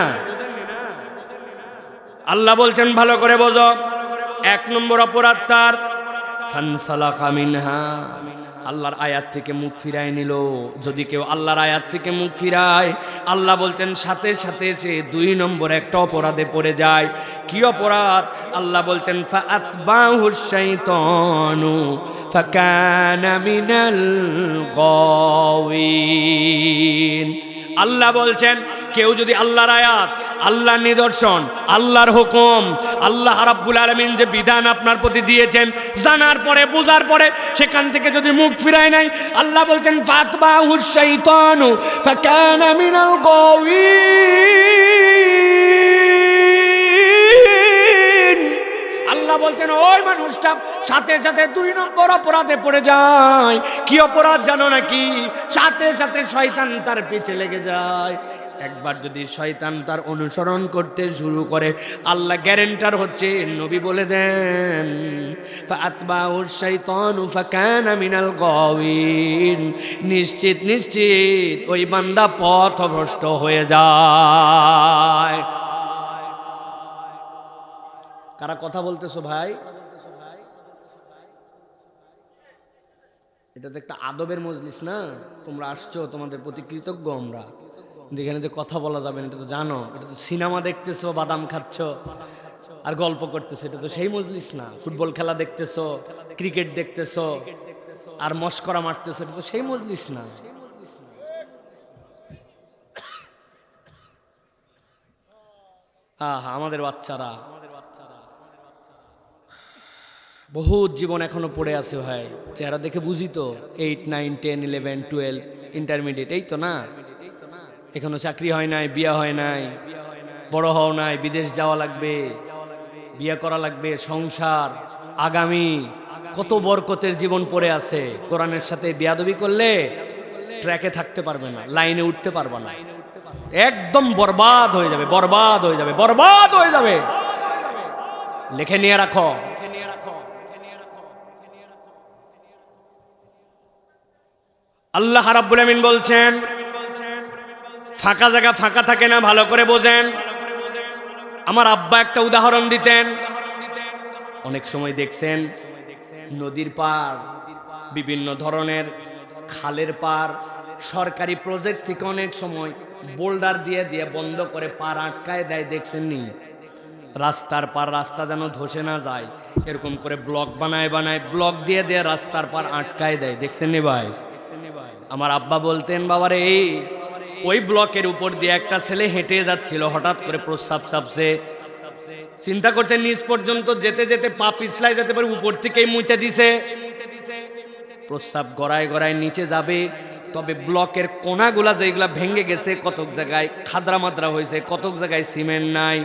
আল্লাহ বলছেন ভালো করে বোঝো। 1 নম্বর অপরাধ তার ফানসালাকা মিনহা, আল্লাহর আয়াত থেকে মুখ ফিরায় নিল। যদি কেউ আল্লাহর আয়াত থেকে মুখ ফিরায়, আল্লাহ বলছেন সাথে সাথে সে 2 নম্বর একটা অপরাধে পড়ে যায়। কি অপরাধ? আল্লাহ বলছেন ফাআতবাহুশ শাইতানু ফাকানা মিনাল গাওয়িন। আল্লাহ বলছেন কেউ যদি আল্লাহর আয়াত, আল্লাহর নিদর্শন, আল্লাহর হুকুম, আল্লাহ রাব্বুল আলামিন যে বিধান আপনার প্রতি দিয়েছেন, জানার পরে বোঝার পরে সেখান থেকে যদি মুখ ফিরায় নাই, আল্লাহ বলছেন ফাতবাহুশ শাইতানু ফাকানা মিনাল গাওয়িন। আল্লাহ বলছেন ওই মানুষটা সাথে সাথে 2 নম্বর অপরাধে পড়ে যায়। কি অপরাধ জানো নাকি? সাথে সাথে শয়তান তার পিছে লেগে যায়। একবার যদি শয়তান তার অনুসরণ করতে শুরু করে, আল্লাহ গ্যারেন্টার হচ্ছে, নবী বলে দেন ফাআতবাহুশ শাইতানু ফাকানা মিনাল গাওয়িন, নিশ্চিত ওই বান্দা পথভ্রষ্ট হয়ে যায়। কারা কথা বলতেছো ভাই? এটা তো একটা আদবের মজলিস না? তোমরা আসছো, তোমাদের প্রতি কৃতজ্ঞ আমরা। যেখানে যে কথা বলা যাবে না এটা তো জানো। এটা তো সিনেমা দেখতেছো, বাদাম খাচ্ছ আর গল্প করতেছো, এটা তো সেই মজলিস না। ফুটবল খেলা দেখতেছো, ক্রিকেট দেখতেছো আর মস্করা মারতেছো, এটা তো সেই মজলিস না। আমাদের বাচ্চারা বহুত জীবন এখনো পড়ে আছে ভাই। চেহারা দেখে বুঝি তো 8, 9, 10, 11, 12 ইন্টারমিডিয়েট, এই তো না। এখনো চাকরি হয় নাই, বিয়ে হয় নাই, বড় হও নাই, বিদেশ যাওয়া লাগবে, বিয়ে করা লাগবে, সংসার, আগামী কত বরকতের জীবন পড়ে আছে। কোরআনের সাথে বেয়াদবি করলে ট্র্যাকে থাকতে পারবে না, লাইনে উঠতে পারবে না, একদম বরবাদ হয়ে যাবে। লিখে নিয়ে রাখো। আল্লাহ রাব্বুল আমিন বলছেন, ফাঁকা জায়গা ফাঁকা থাকে না, ভালো করে বোঝেন। আমার আব্বা একটা উদাহরণ দিতেন, অনেক সময় দেখছেন নদীর পার, বিভিন্ন ধরনের খালের পার সরকারি প্রজেক্ট থেকে অনেক সময় বোল্ডার দিয়ে দিয়ে বন্ধ করে পার আটকায় দেয়, দেখছেন নি? রাস্তার পার, রাস্তা যেন ধসে না যায় এরকম করে ব্লক বানায় বানায় ব্লক দিয়ে দিয়ে রাস্তার পার আটকায় দেয়, দেখছেন নি ভাই? আমার আব্বা বলতেন, বাবারে ওই ব্লকের উপর দিয়ে একটা ছেলে হেঁটে যাচ্ছিল, হঠাৎ করে প্রস্রাব চাপছে, চিন্তা করছে নিচ পর্যন্ত যেতে যেতে পা পিছলায় যেতে পারে, উপর থেকেই মুইতে দিছে, প্রস্রাব গড়ায় গড়ায় নিচে যাবে। তবে ব্লকের কোনাগুলা যেগুলা ভেঙে গেছে, কতক জায়গায় খাদরা মাদ্রা হয়েছে, কতক জায়গায় সিমেন্ট নাই,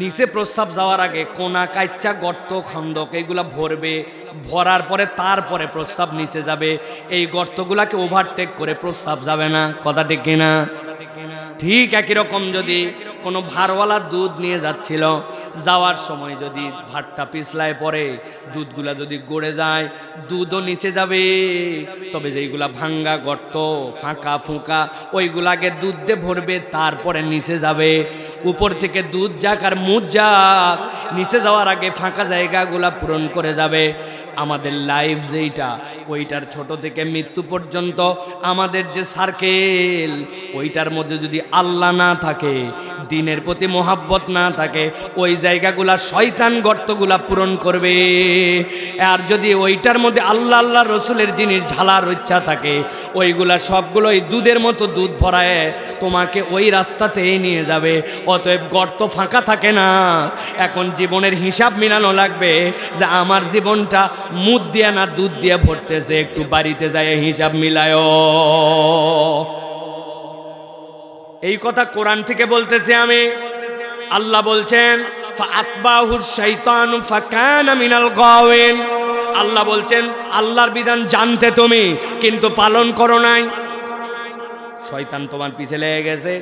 নিচে প্রস্রাব যাওয়ার আগে কোনা কাইচ্চা গর্ত খন্দক এইগুলা ভরবে, ভরার পরে তারপরে প্রস্রাব নিচে যাবে। এই গর্তগুলাকে ওভারটেক করে প্রস্রাব যাবে না, কথা ঠিক কিনা? ঠিক একই রকম যদি কোনো ভারওয়ালা দুধ নিয়ে যাচ্ছিল, যাওয়ার সময় যদি ভাতটা পিছলায় পড়ে, দুধগুলা যদি গড়ে যায়, দুধও নিচে যাবে। তবে যেইগুলা ভাঙ্গা গর্ত ফাঁকা ফুঁকা ওইগুলাকে দুধ দিয়ে ভরবে, তারপরে নিচে যাবে। উপর থেকে দুধ যাক আর মুদ যাক, নিচে যাওয়ার আগে ফাঁকা জায়গাগুলা পূরণ করে যাবে। আমাদের লাইফ যেইটা, ওইটার ছোট থেকে মৃত্যু পর্যন্ত আমাদের যে সার্কেল, ওইটার মধ্যে যদি আল্লাহ না থাকে, দ্বীনের প্রতি মোহাব্বত না থাকে, ওই জায়গাগুলা শয়তান গর্তগুলা পূরণ করবে। আর যদি ওইটার মধ্যে আল্লাহ আল্লাহ রসুলের জিনিস ঢালার ইচ্ছা থাকে, ওইগুলা সবগুলোই দুধের মতো দুধ ভরায় তোমাকে ওই রাস্তাতেই নিয়ে যাবে। অতএব গর্ত ফাঁকা থাকে না। এখন জীবনের হিসাব মিলানো লাগবে যে আমার জীবনটা মুদ দিয়া না দুধ দিয়া ভরতেছে, একটু বাড়িতে যায় হিসাব মিলায়। এই কথা কোরআন থেকে বলতেছি আমি। আল্লাহ বলছেন, ফাআতবাহুশ শাইতানু ফাকানা মিনাল গাওয়িন। আল্লাহ বলছেন, আল্লাহর বিধান জানতে তুমি কিন্তু পালন করো নাই, শয়তান তোমার পিছে লেগে গেছে।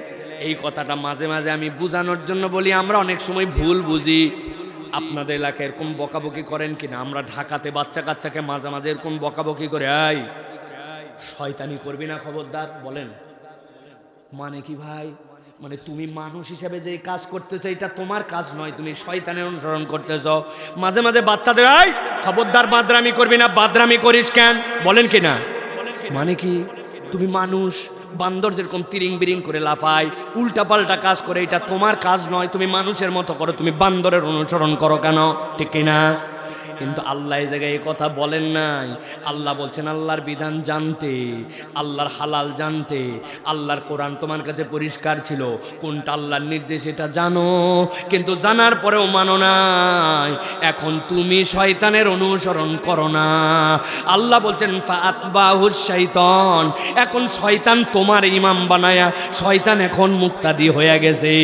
এই কথাটা মাঝে মাঝে আমি বুঝানোর জন্য বলি, আমরা অনেক সময় ভুল বুঝি। আপনাদের এলাকায় এরকম বকাবকি করেন কিনা? আমরা ঢাকাতে বাচ্চা কাচ্চাকে মাঝে মাঝে এরকম বকাবকি করে, এই শয়তানি করবি না, খবরদার। বলেন মানে কি ভাই? মানে তুমি মানুষ হিসেবে যে কাজ করতেছো এটা তোমার কাজ নয়, তুমি শয়তানের অনুসরণ করতেছো। মাঝে মাঝে বাচ্চাদের, এই খবরদার বাদরামি করবি না, বাদরামি করিস কেন? বলেন কিনা? মানে কি? তুমি মানুষ, বান্দর যেরকম তিরিং বিরিং করে লাফায়, উল্টা পাল্টা কাজ করে, এটা তোমার কাজ নয়, তুমি মানুষের মতো করো, তুমি বান্দরের অনুসরণ করো কেন? ঠিক কিনা? কিন্তু আল্লাহ এই জায়গায় এই কথা বলেন নাই। আল্লাহ বলছেন আল্লাহর বিধান জানতে, আল্লাহর হালাল জানতে। আল্লাহর কোরআন তোমার কাছে পরিষ্কার ছিল, কোনটা আল্লাহর নির্দেশ এটা জানো, কিন্তু জানার পরেও মানো নাই। এখন তুমি শয়তানের অনুসরণ করো না। আল্লাহ বলছেন ফাআতবাহুশ শাইতান। এখন শয়তান তোমার ইমাম বানায়া, শয়তান এখন মুক্তাদি হয়ে গেছে।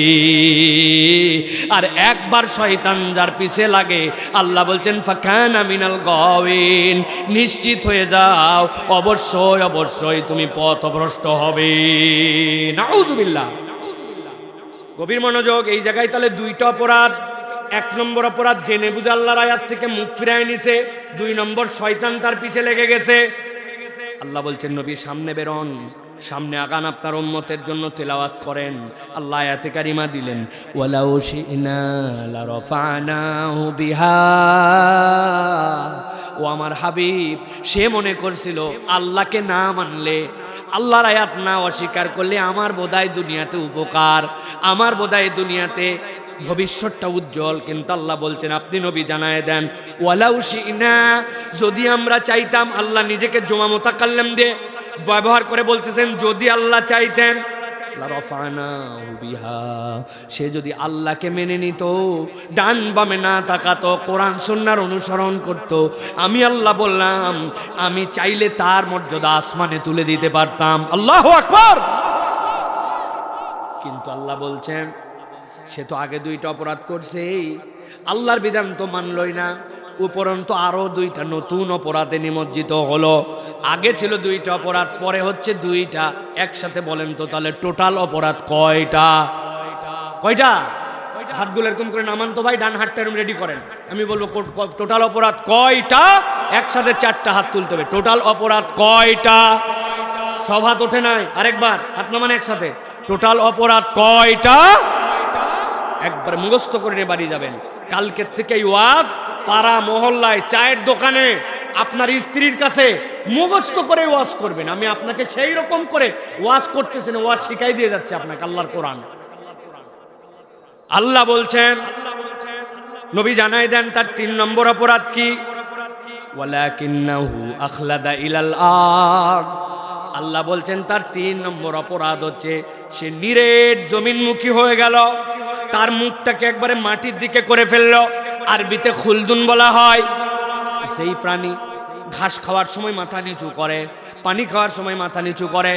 আর একবার শয়তান যার পিছে লাগে, আল্লাহ বলছেন ফাকানা মিনাল গাওয়িন, নিশ্চিত হয়ে যাও অবশ্যই অবশ্যই তুমি পথভ্রষ্ট হবে। নাউযুবিল্লাহ। গভীর মনোযোগ। এই জায়গায় তাহলে দুইটা অপরাধ। এক নম্বর অপরাধ জেনে বুঝে আল্লাহর আয়াত থেকে মুখ ফিরায় নিছে। দুই নম্বর শয়তান তার পিছে লেগে গেছে। আল্লাহ বলছেন নবী সামনে বেরোন, সামনে আগান, আপনার উম্মতের জন্য তেলাওয়াত করেন। আল্লাহ আয়াতে কারিমা দিলেন, ওয়ালাউ শি'না লারাফা'নাহু বিহা। ও আমার হাবিব, সে মনে করছিল আল্লাহকে না মানলে, আল্লাহর আয়াত না অস্বীকার করলে আমার বোধহয় দুনিয়াতে উপকার, আমার বোধহয় দুনিয়াতে ভবিষ্যৎটা উজ্জ্বল। কিন্তু আল্লাহ বলছেন আপনি নবী জানায় দেন, ওয়ালাউ শি'না, যদি আমরা চাইতাম। আল্লাহ নিজেকে জমা মুতাকাল্লিম দিয়ে ব্যবহার করে বলতেছেন, যদি আল্লাহ চাইতেন, লারাফা'নাহু বিহা, সে যদি আল্লাহকে মেনে নিত, ডান বামে না তাকাতো, কোরআন সুন্নাহর অনুসরণ করত, আমি আল্লাহ বললাম আমি চাইলে তার মর্যাদা আসমানে তুলে দিতে পারতাম। আল্লাহু আকবার। কিন্তু আল্লাহ বলছেন সে তো আগে দুইটা অপরাধ করছে, আল্লাহর বিধান তো মানলই না, উপরন্তু আরো দুইটা নতুন অপরাধে নিমজ্জিত হলো। আগে ছিল দুইটা অপরাধ, পরে হচ্ছে দুইটা। একসাথে বলেন তো তাহলে টোটাল অপরাধ কয়টা? কয়টা? হাতগুলো এরকম করে নামান তো ভাই, ডান হাতটা এরকম রেডি করেন। আমি বলবো টোটাল অপরাধ কয়টা, একসাথে চারটা হাত তুলতে হবে। টোটাল অপরাধ কয়টা? সব হাত ওঠে নাই, আরেকবার হাত নামান একসাথে। টোটাল অপরাধ কয়টা? একবার মুখস্থ করে নিয়ে বাড়ি যাবেন। কালকের থেকে ওয়াজ পাড়া মহল্লায়, চায়ের দোকানে, আপনার স্ত্রীর কাছে মুখস্থ করে ওয়াজ করবেন। আমি আপনাকে সেই রকম করে ওয়াজ করতেছেন, ওয়াজ শিখাই দিয়ে যাচ্ছে আপনাকে আল্লাহর কোরআন। আল্লাহ বলছেন, নবী জানাই দেন তার 3 নম্বর অপরাধ কি? ওয়ালাকিন্নাহু আখলাদা ইলাল আরদ। আল্লাহ বলছেন তার 3 নম্বর অপরাধ হচ্ছে সে নিরেট জমিনমুখী হয়ে গেল, তার মুখটাকে একবারে মাটির দিকে করে ফেললো। আরবিতে খুলদুন বলা হয়। সেই প্রাণী ঘাস খাওয়ার সময় মাথা নিচু করে, পানি খাওয়ার সময় মাথা নিচু করে,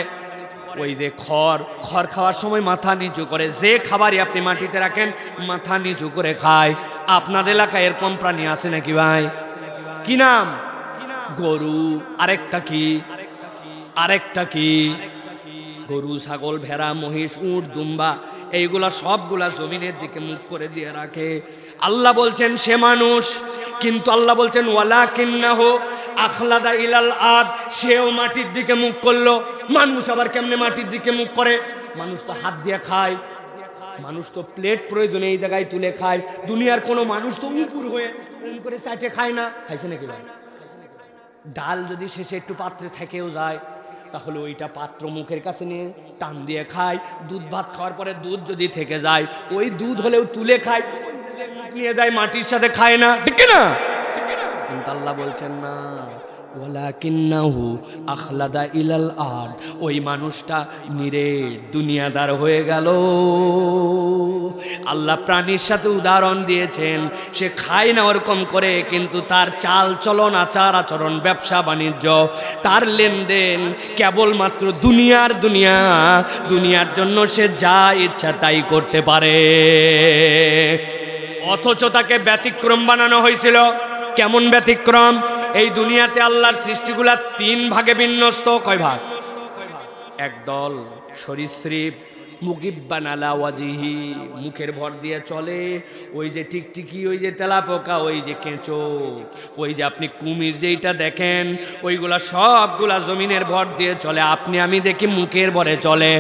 ওই যে খড় খাওয়ার সময় মাথা নিচু করে। যে খাবারই আপনি মাটিতে রাখেন মাথা নিচু করে খায়। আপনাদের এলাকায় এরকম প্রাণী আছে নাকি ভাই? কি নাম? গরু। আরেকটা কি? গরু, ছাগল, ভেড়া, মহিষ, উট, দুম্বা, এইগুলা সবগুলা জমিনের দিকে মুখ করে দিয়ে রাখে। আল্লাহ বলছেন সে মানুষ, কিন্তু আল্লাহ বলছেন ওয়ালাকিন্নাহু আখলাদা ইলাল আরদ, সেও মাটির দিকে মুখ করলো। মানুষ আবার কেমনে মাটির দিকে মুখ করে? মানুষ তো হাত দিয়ে খায়, মানুষ তো প্লেট প্রয়োজনে এই জায়গায় তুলে খায়। দুনিয়ার কোনো মানুষ তো উপর হয়ে এরকম করে চাটে খায় না। খাইছে নাকি ভাই? ডাল যদি শেষে একটু পাত্রে থেকেও যায়, তাহলে ওইটা পাত্র মুখের কাছে নিয়ে টান দিয়ে খায়। দুধ ভাত খাওয়ার পরে দুধ যদি থেকে যায়, ওই দুধ হলেও তুলে খায়, নিয়ে যায় মাটির সাথে খায় না, ঠিক না? কিন্তু আল্লাহ বলছেন না, ওয়ালাকিন্নাহু আখলাদা ইলাল আরদ, ওই মানুষটা নিরেট দুনিয়াদার হয়ে গেল। আল্লাহ প্রাণীর সাথে উদাহরণ দিয়েছেন, সে খায় না ওরকম করে, কিন্তু তার চাল চলন, আচার আচরণ, ব্যবসা বাণিজ্য, তার লেনদেন কেবলমাত্র দুনিয়ার জন্য সে যা ইচ্ছা তাই করতে পারে। অথচ তাকে ব্যতিক্রম বানানো হয়েছিল। কেমন ব্যতিক্রম? এই দুনিয়াতে আল্লাহর সৃষ্টিগুলা 3 ভাগে বিন্যস্ত। কয় ভাগ? একদল সরীসৃপ, মুগিব্বান আলা ওয়াজিহি, মুখের ভর দিয়ে চলে। ওই যে টিকটিকি, ওই যে তেলাপোকা, ওই যে কেঁচো, ওই যে আপনি কুমির যেইটা দেখেন, ওইগুলা সবগুলা জমিনের ভর দিয়ে চলে। আপনি আমি দেখি মুখের ভরে চলে।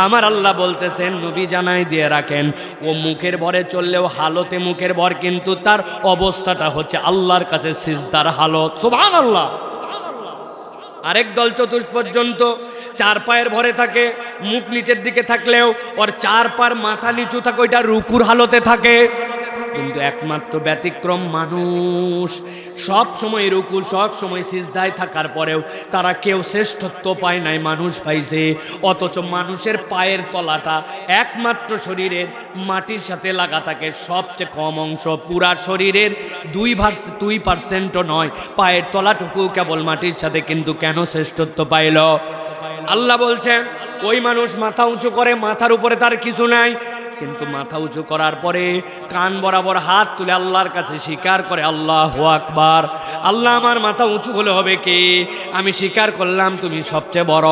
আমার আল্লাহ বলতেছেন, নবী জানাই দিয়ে রাখেন, ও মুখের ভরে চললেও হালতে মুখের ভর, কিন্তু তার অবস্থাটা হচ্ছে আল্লাহর কাছে সিজদার হালত। সুবহানাল্লাহ। আরেক দল চতুষ্পর্যন্ত 4 পায়ের ভরে থাকে, মুখ নিচের দিকে থাকলেও ওর 4 পার মাথা নিচু থাকে, ওইটা রুকুর হালতে থাকে। কিন্তু একমাত্র ব্যতিক্রম মানুষ, সব সময় রুকু, সব সময় সিজদায় থাকার পরেও তারা কেউ শ্রেষ্ঠত্ব পায় নাই, মানুষ পাইছে। অথচ মানুষের পায়ের তলাটা একমাত্র শরীরের মাটির সাথে লাগা থাকে, সবচেয়ে কম অংশ, পুরা শরীরের 2% নয়, পায়ের তলাটুকু কেবল মাটির সাথে। কিন্তু কেন শ্রেষ্ঠত্ব পাইল? আল্লাহ বলছেন ওই মানুষ মাথা উঁচু করে, মাথার উপরে তার কিছু নাই, কিন্তু মাথা উঁচু করার পরে কান বরাবর হাত তুলে আল্লাহর কাছে স্বীকার করে, আল্লাহু আকবার, আল্লাহ আমার মাথা উঁচু হলে হবে কি? আমি স্বীকার করলাম তুমি সবচেয়ে বড়।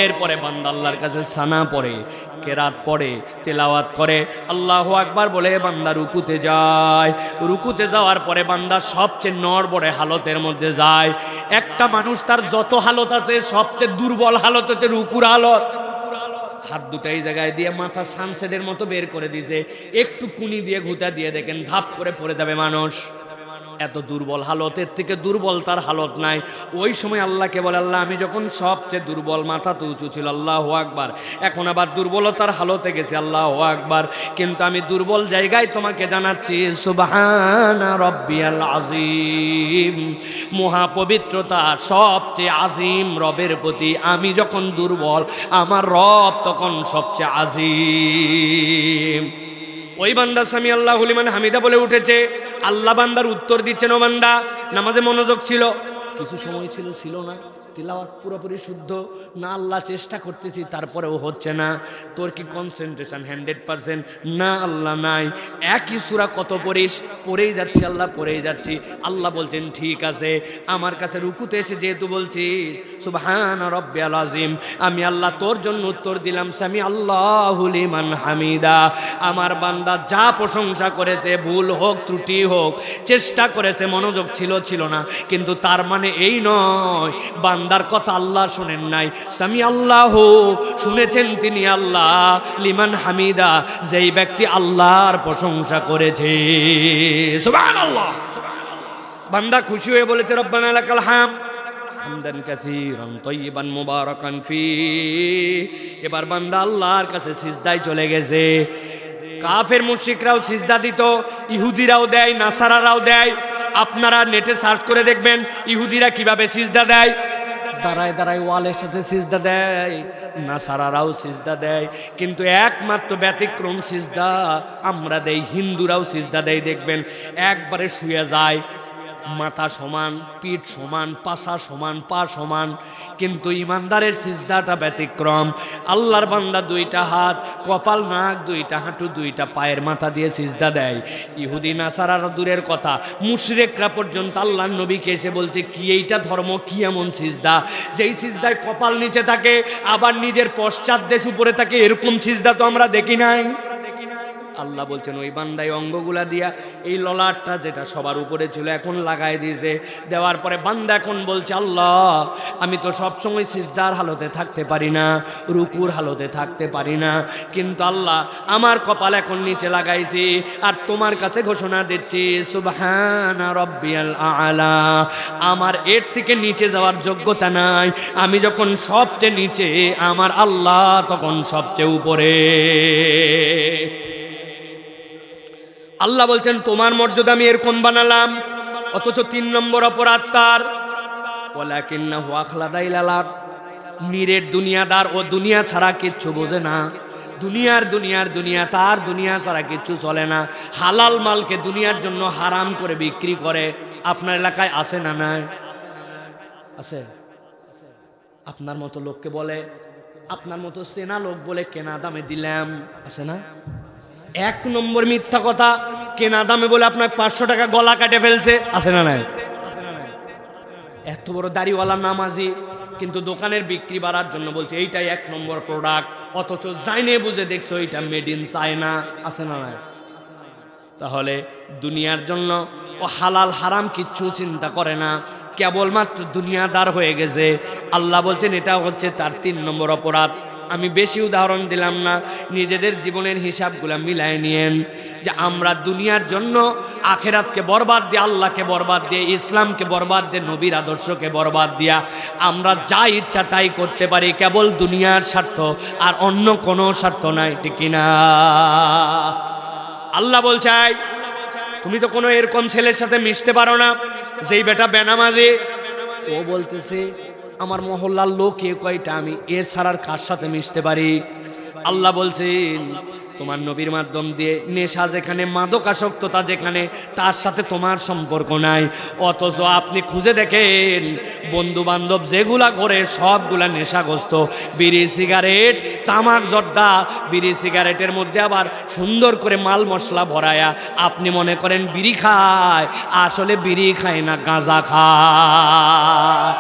এরপরে বান্দা আল্লাহর কাছে সানা পড়ে, কেরাত পড়ে, তেলাওয়াত করে, আল্লাহু আকবার বলে বান্দা রুকুতে যায়। রুকুতে যাওয়ার পরে বান্দা সবচেয়ে নড়বড়ে হালতের মধ্যে যায়। একটা মানুষ তার যত হালত আছে সবচেয়ে দুর্বল হালত হচ্ছে রুকুর হালত। হাত দুটা এই জায়গায় দিয়ে মাথা সানসেটের মতো বের করে দিয়েছে, একটু কুনি দিয়ে ঘুতা দিয়ে দেখেন ধাপ করে পড়ে যাবে মানুষ। এত দুর্বল হালতের থেকে দুর্বল তার হালত নাই। ওই সময় আল্লাহকে বলে, আল্লাহ আমি যখন সবচেয়ে দুর্বল, মাথা তো উঁচু ছিল, আল্লাহু আকবার, এখন আবার দুর্বলতার হালতে গেছে, আল্লাহু আকবার, কিন্তু আমি দুর্বল জায়গায় তোমাকে জানাচ্ছি সুবহানা রাব্বিয়াল আযীম, মহাপবিত্রতা সবচেয়ে আজিম রবের প্রতি। আমি যখন দুর্বল, আমার রব তখন সবচেয়ে আজিম। ওই বান্দা সামি আল্লাহু লিমান হামিদা বলে উঠেছে, আল্লাহ বান্দার উত্তর দিচ্ছেন, ও বান্দা নামাজে মনোযোগ ছিল, কিছু সময় ছিল না, তিলাওয়াত পুরোপুরি শুদ্ধ না, আল্লাহ চেষ্টা করতেছি তারপরেও হচ্ছে না, তোর কি কনসেন্ট্রেশন 100%? না আল্লাহ নাই। একই সূরা কত পড়িস? পড়েই যাচ্ছি আল্লাহ, পড়েই যাচ্ছি। আল্লাহ বলছেন ঠিক আছে, আমার কাছে রুকুতে এসে যেহেতু বলছি সুবহানা রাব্বিয়াল আযীম, আমি আল্লাহ তোর জন্য উত্তর দিলাম সামি আল্লাহু লিমান হামিদা। আমার বান্দা যা প্রশংসা করেছে, ভুল হোক ত্রুটি হোক, চেষ্টা করেছে, মনোযোগ ছিল না, কিন্তু তার মানে এই নয় বান্দা বান্দার কথা আল্লাহ শুনেন নাই, সামি আল্লাহ শুনেছেন তিনি আল্লাহ, লিমান হামিদা যেই ব্যক্তি আল্লাহর প্রশংসা করেছে। সুবহানাল্লাহ। বান্দা খুশি হয়ে বলেছে রব্বানা লাকাল হামদ হামদান কাসীরান তাইয়িবান মুবারাকান ফি। এবার বান্দা আল্লাহর কাছে সিজদায় চলে গেছে। কাফের মুশরিকরাও সিজদা দিত, ইহুদিরাও দেয়, নাসারারাও দেয়। আপনারা নেটে সার্চ করে দেখবেন ইহুদিরা কিভাবে সিজদা দেয়। দাঁড়ায় দাঁড়ায় ওয়ালের সাথে সিজদা দেয়, নাসারারাও সিজদা দেয়, কিন্তু একমাত্র ব্যতিক্রম সিজদা আমরা দেই, হিন্দুরাও সিজদা দেয়। দেখবেন একবারে শুয়ে যায়, মাথা সমান, পিঠ সমান, পাছা সমান, পা সমান। কিন্তু ইমানদারের সিজদাটা ব্যতিক্রম। আল্লাহর বান্দা দুইটা হাত, কপাল, নাক, দুইটা হাঁটু, দুইটা পায়ের মাথা দিয়ে সিজদা দেয়। ইহুদি নাসারার দূরের কথা, মুশরিকরা পর্যন্ত আল্লাহর নবীকে এসে বলছে কি এইটা ধর্ম, কি এমন সিজদা যেই সিজদায় কপাল নিচে থাকে আবার নিজের পশ্চাৎ দেশ উপরে থাকে, এরকম সিজদা তো আমরা দেখি নাই। আল্লাহ বলছেন ওই বান্দায় অঙ্গগুলা দিয়া এই ললাটটা যেটা সবার উপরে ছিল এখন লাগাই দিয়েছে। দেওয়ার পরে বান্দা এখন বলছে আল্লাহ আমি তো সবসময় সিজদার হালতে থাকতে পারি না, রুকুর হালতে থাকতে পারি না, কিন্তু আল্লাহ আমার কপাল এখন নিচে লাগাইছি আর তোমার কাছে ঘোষণা দিচ্ছি সুবহানা রাব্বিয়াল আ'লা, আমার এর থেকে নিচে যাওয়ার যোগ্যতা নাই। আমি যখন সবচেয়ে নিচে, আমার আল্লাহ তখন সবচেয়ে উপরে। আল্লাহ বলছেন তোমার মর্যাদা আমি এরকম বানালাম, অথচ 3 নম্বর অপরাধ তার ওয়ালাকিন্নাহু আখলাদা ইলাল, নিরেট দুনিয়াদার, ও দুনিয়া ছাড়া কিচ্ছু বোঝে না। দুনিয়া তার, দুনিয়া ছাড়া কিচ্ছু চলে না। হালাল মালকে দুনিয়ার জন্য হারাম করে বিক্রি করে। আপনার এলাকায় আছে না? নাই আছে? আপনার মতো লোককে বলে, আপনার মতো চেনা লোক বলে কেনা দামে দিলাম, আছে না? 1 নম্বর মিথ্যা কথা, কেনা দামে বলে আপনার 500 টাকা গলা কাটে ফেলছে, আছে না? নাই? এত বড় দাড়িওয়ালা নামাজি, কিন্তু দোকানের বিক্রি বাড়ার জন্য বলছে এইটাই 1 নম্বর প্রোডাক্ট, অথচ জাইনে বুঝে দেখছো এইটা মেড ইন চায়না, আছে না? নাই? তাহলে দুনিয়ার জন্য ও হালাল হারাম কিচ্ছু চিন্তা করে না, কেবলমাত্র দুনিয়াদার হয়ে গেছে। আল্লাহ বলছেন এটা হচ্ছে তার 3 নম্বর অপরাধ। আমি বেশি উদাহরণ দিলাম না, নিজেদের জীবনের হিসাবগুলো মিলায় নিয়েন যে আমরা দুনিয়ার জন্য আখেরাতকে বরবাদ দিয়ে, আল্লাহকে বরবাদ দিয়ে, ইসলামকে বরবাদ দিয়ে, নবীর আদর্শকে বরবাদ দিয়া আমরা যা ইচ্ছা তাই করতে পারি, কেবল দুনিয়ার স্বার্থ আর অন্য কোনো স্বার্থ নাই, ঠিক কিনা? আল্লাহ বলছে তুমি তো কোনো এরকম ছেলের সাথে মিশতে পারো না যেই বেটা বেনামাজি। ও বলতেছে আমার মহল্লার লোক এ কয়টা, আমি এর ছাড়ার কার সাথে মিশতে পারি? আল্লাহ বলছেন তোমার নবীর মাধ্যম দিয়ে নেশা যেখানে, মাদকাসক্ততা যেখানে, তার সাথে তোমার সম্পর্ক নাই। অথচ আপনি খুঁজে দেখেন বন্ধু বান্ধব যেগুলা করে সবগুলা নেশাগ্রস্ত। বিড়ি সিগারেট, তামাক জর্দা, বিড়ি সিগারেটের মধ্যে আবার সুন্দর করে মাল মশলা ভরায়া আপনি মনে করেন বিড়ি খায়, আসলে বিড়ি খায় না, গাঁজা খায়।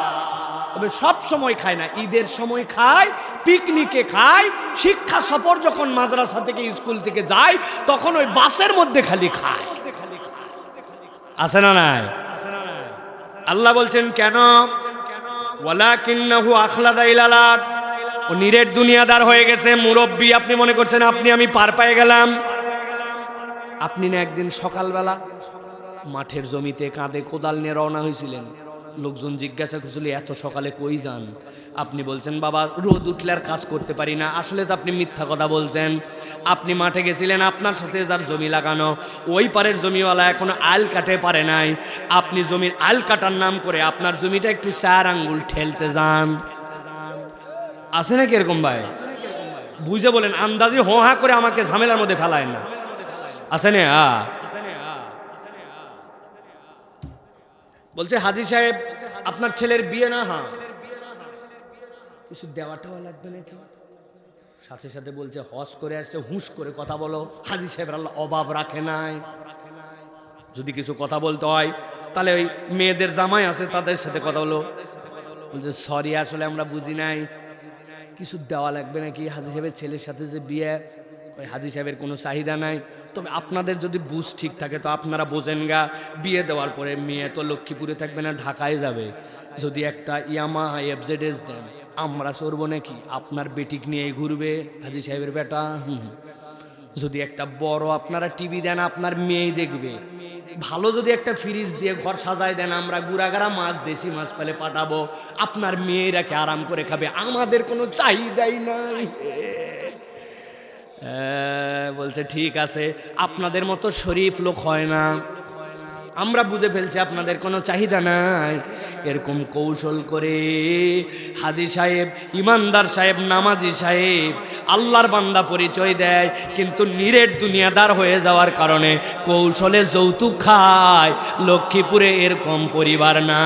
তবে সব সময় খায় না, ঈদের সময় খায়, পিকনিকে খায়, শিক্ষা সফর যখন মাদ্রাসা থেকে স্কুল থেকে যায় তখন ওই বাসের মধ্যে খালি খায়, আছে না? নাই? আল্লাহ বলছেন কেন? ওয়ালাকিন্নাহু আখলাদা ইলাল, ও নিরেট দুনিয়াদার হয়ে গেছে, মুরব্বী। আপনি মনে করছেন আমি পার পেয়ে গেলাম। আপনি না একদিন সকালবেলা মাঠের জমিতে কাঁধে কোদাল নিয়ে রওনা হয়েছিলেন, লোকজন জিজ্ঞাসা করছিল এত সকালে কই যান? আপনি বলছেন বাবা রোদ উঠলে আর কাজ করতে পারি না। আসলে তো আপনি মিথ্যা কথা বলছেন। আপনি মাঠে গেছিলেন, আপনার সাথে যার জমি লাগানো ওই পারের জমিওয়ালা এখনো আল কাটে পারে নাই, আপনি জমির আল কাটার নাম করে আপনার জমিটা একটু 4 আঙ্গুল ঠেলতে যান, আছে নাকি এরকম ভাই? বুঝে বলেন, আন্দাজি হো হা করে আমাকে ঝামেলার মধ্যে ফেলায় না, আছে না? বলছে হাজী সাহেব আপনার ছেলের বিয়ে না? হ্যাঁ। কিছু দেওয়াটাও লাগবে নাকি? সাথে সাথে বলছে হজ করে আসছে, হুঁশ করে কথা বলো। হাজী সাহেবের আল্লাহ অভাব রাখে নাই। যদি কিছু কথা বলতে হয় তাহলে ওই মেয়েদের জামাই আছে তাদের সাথে কথা বলো। বলছে সরি আসলে আমরা বুঝি নাই, কিছু দেওয়া লাগবে নাকি? হাজী সাহেবের ছেলের সাথে যে বিয়ে, ওই হাজী সাহেবের কোনো চাহিদা নাই। তবে আপনাদের যদি বুঝ ঠিক থাকে তো আপনারা বোঝেন গা, বিয়ে দেওয়ার পরে মেয়ে তো লক্ষ্মীপুরে থাকবে না, ঢাকায় যাবে। যদি একটা ইয়ামাহা FZS দেন, আমরা চড়বো নাকি? আপনার বেটিক নিয়েই ঘুরবে হাজী সাহেবের বেটা। যদি একটা বড় আপনারা টিভি দেন, আপনার মেয়ে দেখবে। ভালো যদি একটা ফ্রিজ দিয়ে ঘর সাজায় দেন, আমরা গুড়াগাড়া মাছ, দেশি মাছ পেলে পাঠাবো, আপনার মেয়েরাকে আরাম করে খাবে, আমাদের কোনো চাহিদাই নাই। বলছে ঠিক আছে, আপনাদের মতো শরীফ লোক হয় না, আমরা বুঝে ফেলছি আপনাদের কোনো চাহিদা নাই। এরকম কৌশল করে হাজী সাহেব, ইমানদার সাহেব, নামাজি সাহেব, আল্লাহর বান্দা পরিচয় দেয়, কিন্তু নিরেট দুনিয়াদার হয়ে যাওয়ার কারণে কৌশলে যৌতুক খায়। লক্ষ্মীপুরে এরকম পরিবার না।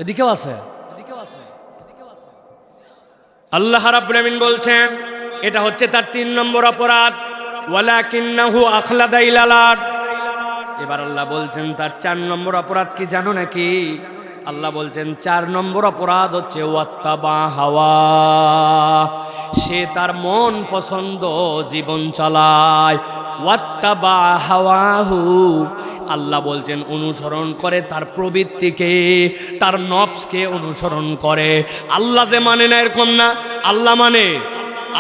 এদিকেও আছে। আল্লাহ রাব্বুল আমিন বলছেন এটা হচ্ছে তার 3 নম্বর অপরাধ। ওয়ালাকিন্নাহু আখলাদা ইলাল আরদ। এবার আল্লাহ বলছেন তার 4 নম্বর অপরাধ কি জানো নাকি? আল্লাহ বলছেন 4 নম্বর অপরাধ হচ্ছে ওয়াত্তাবা হাওয়া। সে তার মন পছন্দ জীবন চালায়। ওয়াত্তাবা হাওয়াহু, আল্লাহ বলছেন অনুসরণ করে তার প্রবৃত্তিকে, তার নফসকে অনুসরণ করে। আল্লাহ যে মানে না এরকম না, আল্লাহ মানে,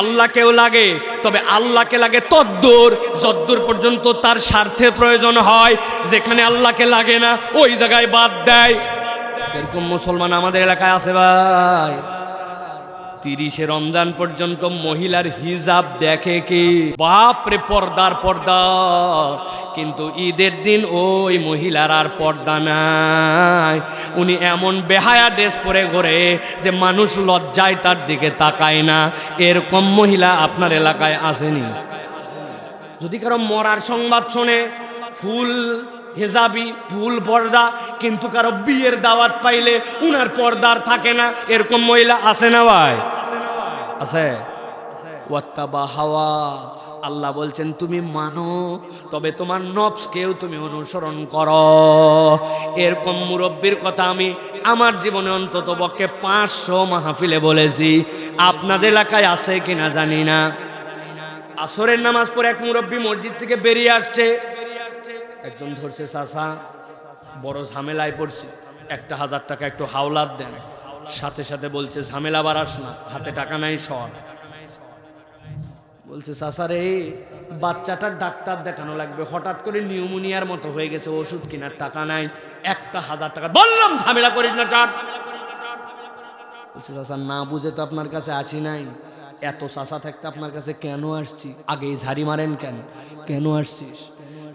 আল্লাহকেও লাগে, তবে আল্লাহকে লাগে তদ্দূর যদ্দূর পর্যন্ত তার স্বার্থের প্রয়োজন হয়। যেখানে আল্লাহকে লাগে না ওই জায়গায় বাদ দেয়। এরকম মুসলমান আমাদের এলাকায় আছে ভাই। 30শে রমজান পর্যন্ত মহিলার হিজাব দেখে কি বাপরে, পর্দার পর্দা, কিন্তু ঈদের দিন ওই মহিলার আর পর্দা নাই। উনি এমন বেহায়া ড্রেস পরে ঘোরে যে মানুষ লজ্জায় তার দিকে তাকায় না। এরকম মহিলা আপনার এলাকায় আসেনি? যদি কারো মরার সংবাদ শোনে, ফুল হেজাবি, ফুল পর্দা, কিন্তু কারো বিয়ের দাওয়াত পাইলে উনার পর্দার থাকে না, এরকম মহিলা আছে না ভাই? আছে। ওয়াত্তাবা হাওয়া, আল্লাহ বলছেন তুমি মানো, তবে তোমার নফসকেও তুমি অনুসরণ করো। এরকম মুরব্বির কথা আমি আমার জীবনে অন্তত পক্ষে 500 মাহফিলে বলেছি। আপনাদের এলাকায় আছে কিনা জানি না। আসরের নামাজ পড়ে এক মুরব্বি মসজিদ থেকে বেরিয়ে আসছে, একজন ধরছে, চাচা বড় ঝামেলায় পড়ছি, 1000 টাকা একটু হাওলাত দেন। সাথে সাথে বলছে ঝামেলা বাড়াস না, হাতে টাকা নাই সর। বলছে চাচা রে, বাচ্চাটার ডাক্তার দেখানো লাগবে, হঠাৎ করে নিউমোনিয়ার মতো হয়ে গেছে, ওষুধ কেনার টাকা নাই, 1000 টাকা। বললাম ঝামেলা করিস না, চার। বলছে চাচা না বুঝে তো আপনার কাছে আসি নাই, এত চাচা থাকতে আপনার কাছে কেন আসছি? আগেই ঝাড়ি মারেন কেন? কেন আসছিস?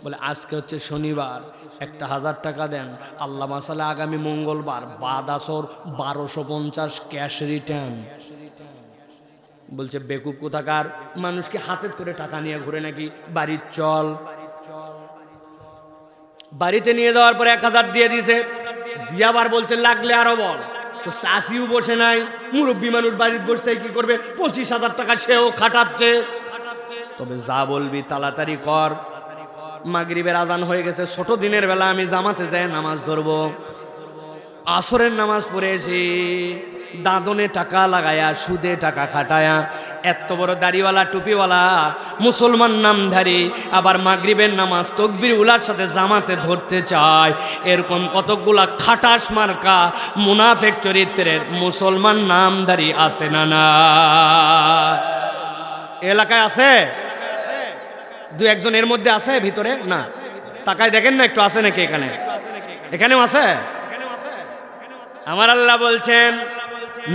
বলে আজকে হচ্ছে শনিবার, 1000 টাকা দেন, আল্লাহ মাসালে আগামী মঙ্গলবার বাদ আসর 1250 ক্যাশ রিটার্ন। বলছে বেকুব কোথাকার, মানুষকে হাতে করে টাকা নিয়ে ঘুরে নাকি? বাড়ির চল। বাড়িতে নিয়ে যাওয়ার পরে 1000 দিয়ে দিছে, দিয়ে আবার বলছে লাগলে আরো বল। তো চাষিও বসে নাই, মুরব্বী মানুষ বাড়িতে বসতে কি করবে? 25,000 টাকা সেও খাটাচ্ছে। তবে যা বলবি তাড়াতাড়ি কর, মাগরিবের আজান হয়ে গেছে, ছোট দিনের বেলা আমি জামাতে যাই নামাজ ধরবো। আসরের নামাজ পড়েছি, দাদনে টাকা লাগায়া, সুদে টাকা খাটায়া, এত বড় দাড়িওয়ালা টুপিওয়ালা মুসলমান নামধারী, আবার মাগরিবের নামাজ তকবির উলার সাথে জামাতে ধরতে চায়। এরকম কতগুলা খাটাস মার্কা মুনাফেক চরিত্রের মুসলমান নামধারী আছে না? না এলাকায় আছে? 2-1 এর মধ্যে আছে ভিতরে? না, তাকায় দেখেন না একটু, আছে নাকি এখানে? এখানেও আছে। আমার আল্লাহ বলছেন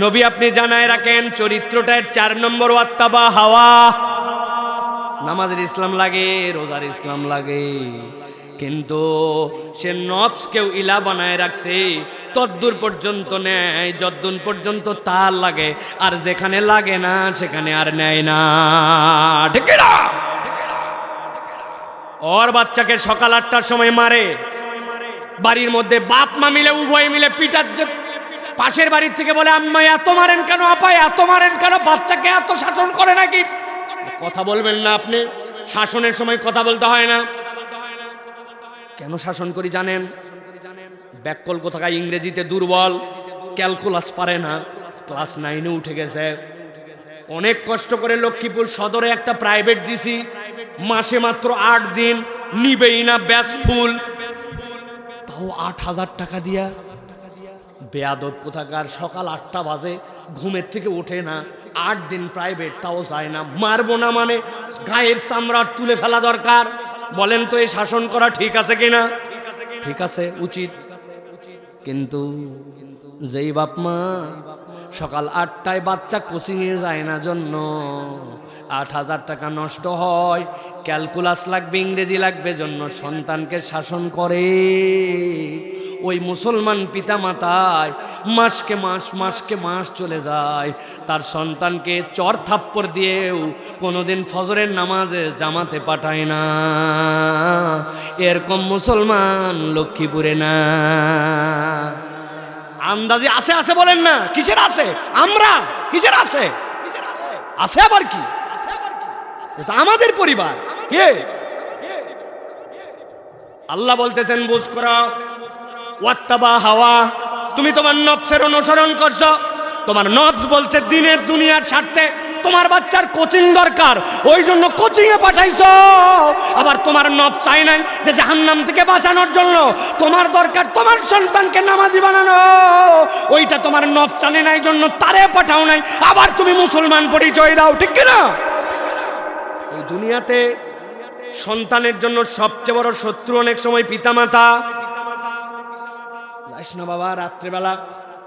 নবী আপনি জানায় রাখেন চরিত্রটার 4 নম্বর ওয়াত্তাবা হাওয়া। নামাজের ইসলাম লাগে, রোজার ইসলাম লাগে, কিন্তু সে নফসকেও ইলা বানায় রাখছে। তদ্দূর পর্যন্ত নেয় যদ্দূর পর্যন্ত তার লাগে, আর যেখানে লাগে না সেখানে আর নেয় না। ঠিক না? ওর বাচ্চাকে সকাল 8টার সময় মারে, বাড়ির মধ্যে বাপ মা মিলে উভয় মিলে পিটাচ্ছে। পাশের বাড়ির থেকে বলে আম্মা এত মারেন কেন, আপা এত মারেন কেন, বাচ্চাকে এত শাসন করে নাকি? কথা বলবেন না আপনি? শাসনের সময় কথা বলতে হয় না? কেন শাসন করি জানেন? ব্যাককল কোথাকার ইংরেজিতে দুর্বল, ক্যালকুলাস পারে না, ক্লাস 9-এ উঠে গেছে, অনেক কষ্ট করে লক্ষ্মীপুর সদরে একটা প্রাইভেট দিছি, মাসে মাত্র 8 দিন, নিবেই না ব্যাস ফুল, তাও 8,000 টাকা দিয়া। বেয়াদব কোথাকার, সকাল 8টা বাজে ঘুমের থেকে ওঠে না, 8 দিন প্রাইভেট, তাও যায় না। মারবো না মানে গায়ের চামড়া তুলে ফেলা দরকার। বলেন তো এই শাসন করা ঠিক আছে কিনা? ঠিক আছে, উচিত। কিন্তু যেই বাপ মা সকাল 8টায় বাচ্চা কোচিংয়ে যায় না জন্য 8,000 টাকা নষ্ট হয়, ক্যালকুলাস লাগবে, ইংরেজি লাগবে জন্য সন্তানকে শাসন করে, ওই মুসলমান পিতা মাতায় মাসকে মাস চলে যায়, তার সন্তানকে চর থাপ্পড় দিয়েও কোনোদিন ফজরের নামাজে জামাতে পাঠায় না। এরকম মুসলমান লক্ষ্মীপুরে না। আন্দাজে আছে আছে বলেন না, কিসের আছে? আমরা কিসের আছে? আছে আবার কি? এটা আমাদের পরিবার। কে? আল্লাহ বলতেছেন বুঝ করো, ওয়াত্তাবা হাওয়া, তুমি তোমার নফসের অনুসরণ করছো। তোমার নফস বলছে দিনের দুনিয়ার স্বার্থে তোমার বাচ্চার কোচিং দরকার, ওই জন্য কোচিং এ পাঠাইছো। আবার তোমার নফস চাই নাই যে জাহান্নাম থেকে বাঁচানোর জন্য তোমার দরকার তোমার সন্তানকে নামাজি বানানো, ওইটা তোমার নফস চালে নাই জন্য তারে পাঠাও নাই, আবার তুমি মুসলমান পরিচয় দাও, ঠিক কিনা? এই দুনিয়াতে সন্তানের জন্য সবচেয়ে বড় শত্রু অনেক সময় পিতামাতা। যাইস না বাবা রাত্রেবেলা,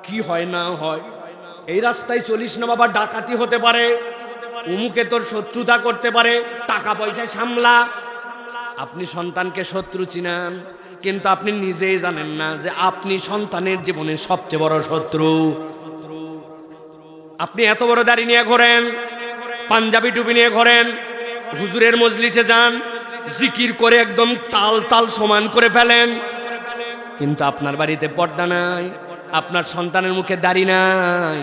কি হয় না হয়, এই রাস্তায় চলিস না বাবা, ডাকাতি হতে পারে, উমুকে তোর শত্রুতা করতে পারে, টাকা পয়সা সামলা। আপনি সন্তানকে শত্রু চিনান, কিন্তু আপনি নিজেই জানেন না যে আপনি সন্তানের জীবনের সবচেয়ে বড় শত্রু। আপনি এত বড় দাড়ি নিয়ে ঘোরেন, পাঞ্জাবি টুপি নিয়ে ঘোরেন, হুজুরের মজলিসে যান, জিকির করে একদম তাল তাল সমান করে ফেলেন, কিন্তু আপনার বাড়িতে পর্দা নাই, আপনার সন্তানের মুখে দাড়ি নাই।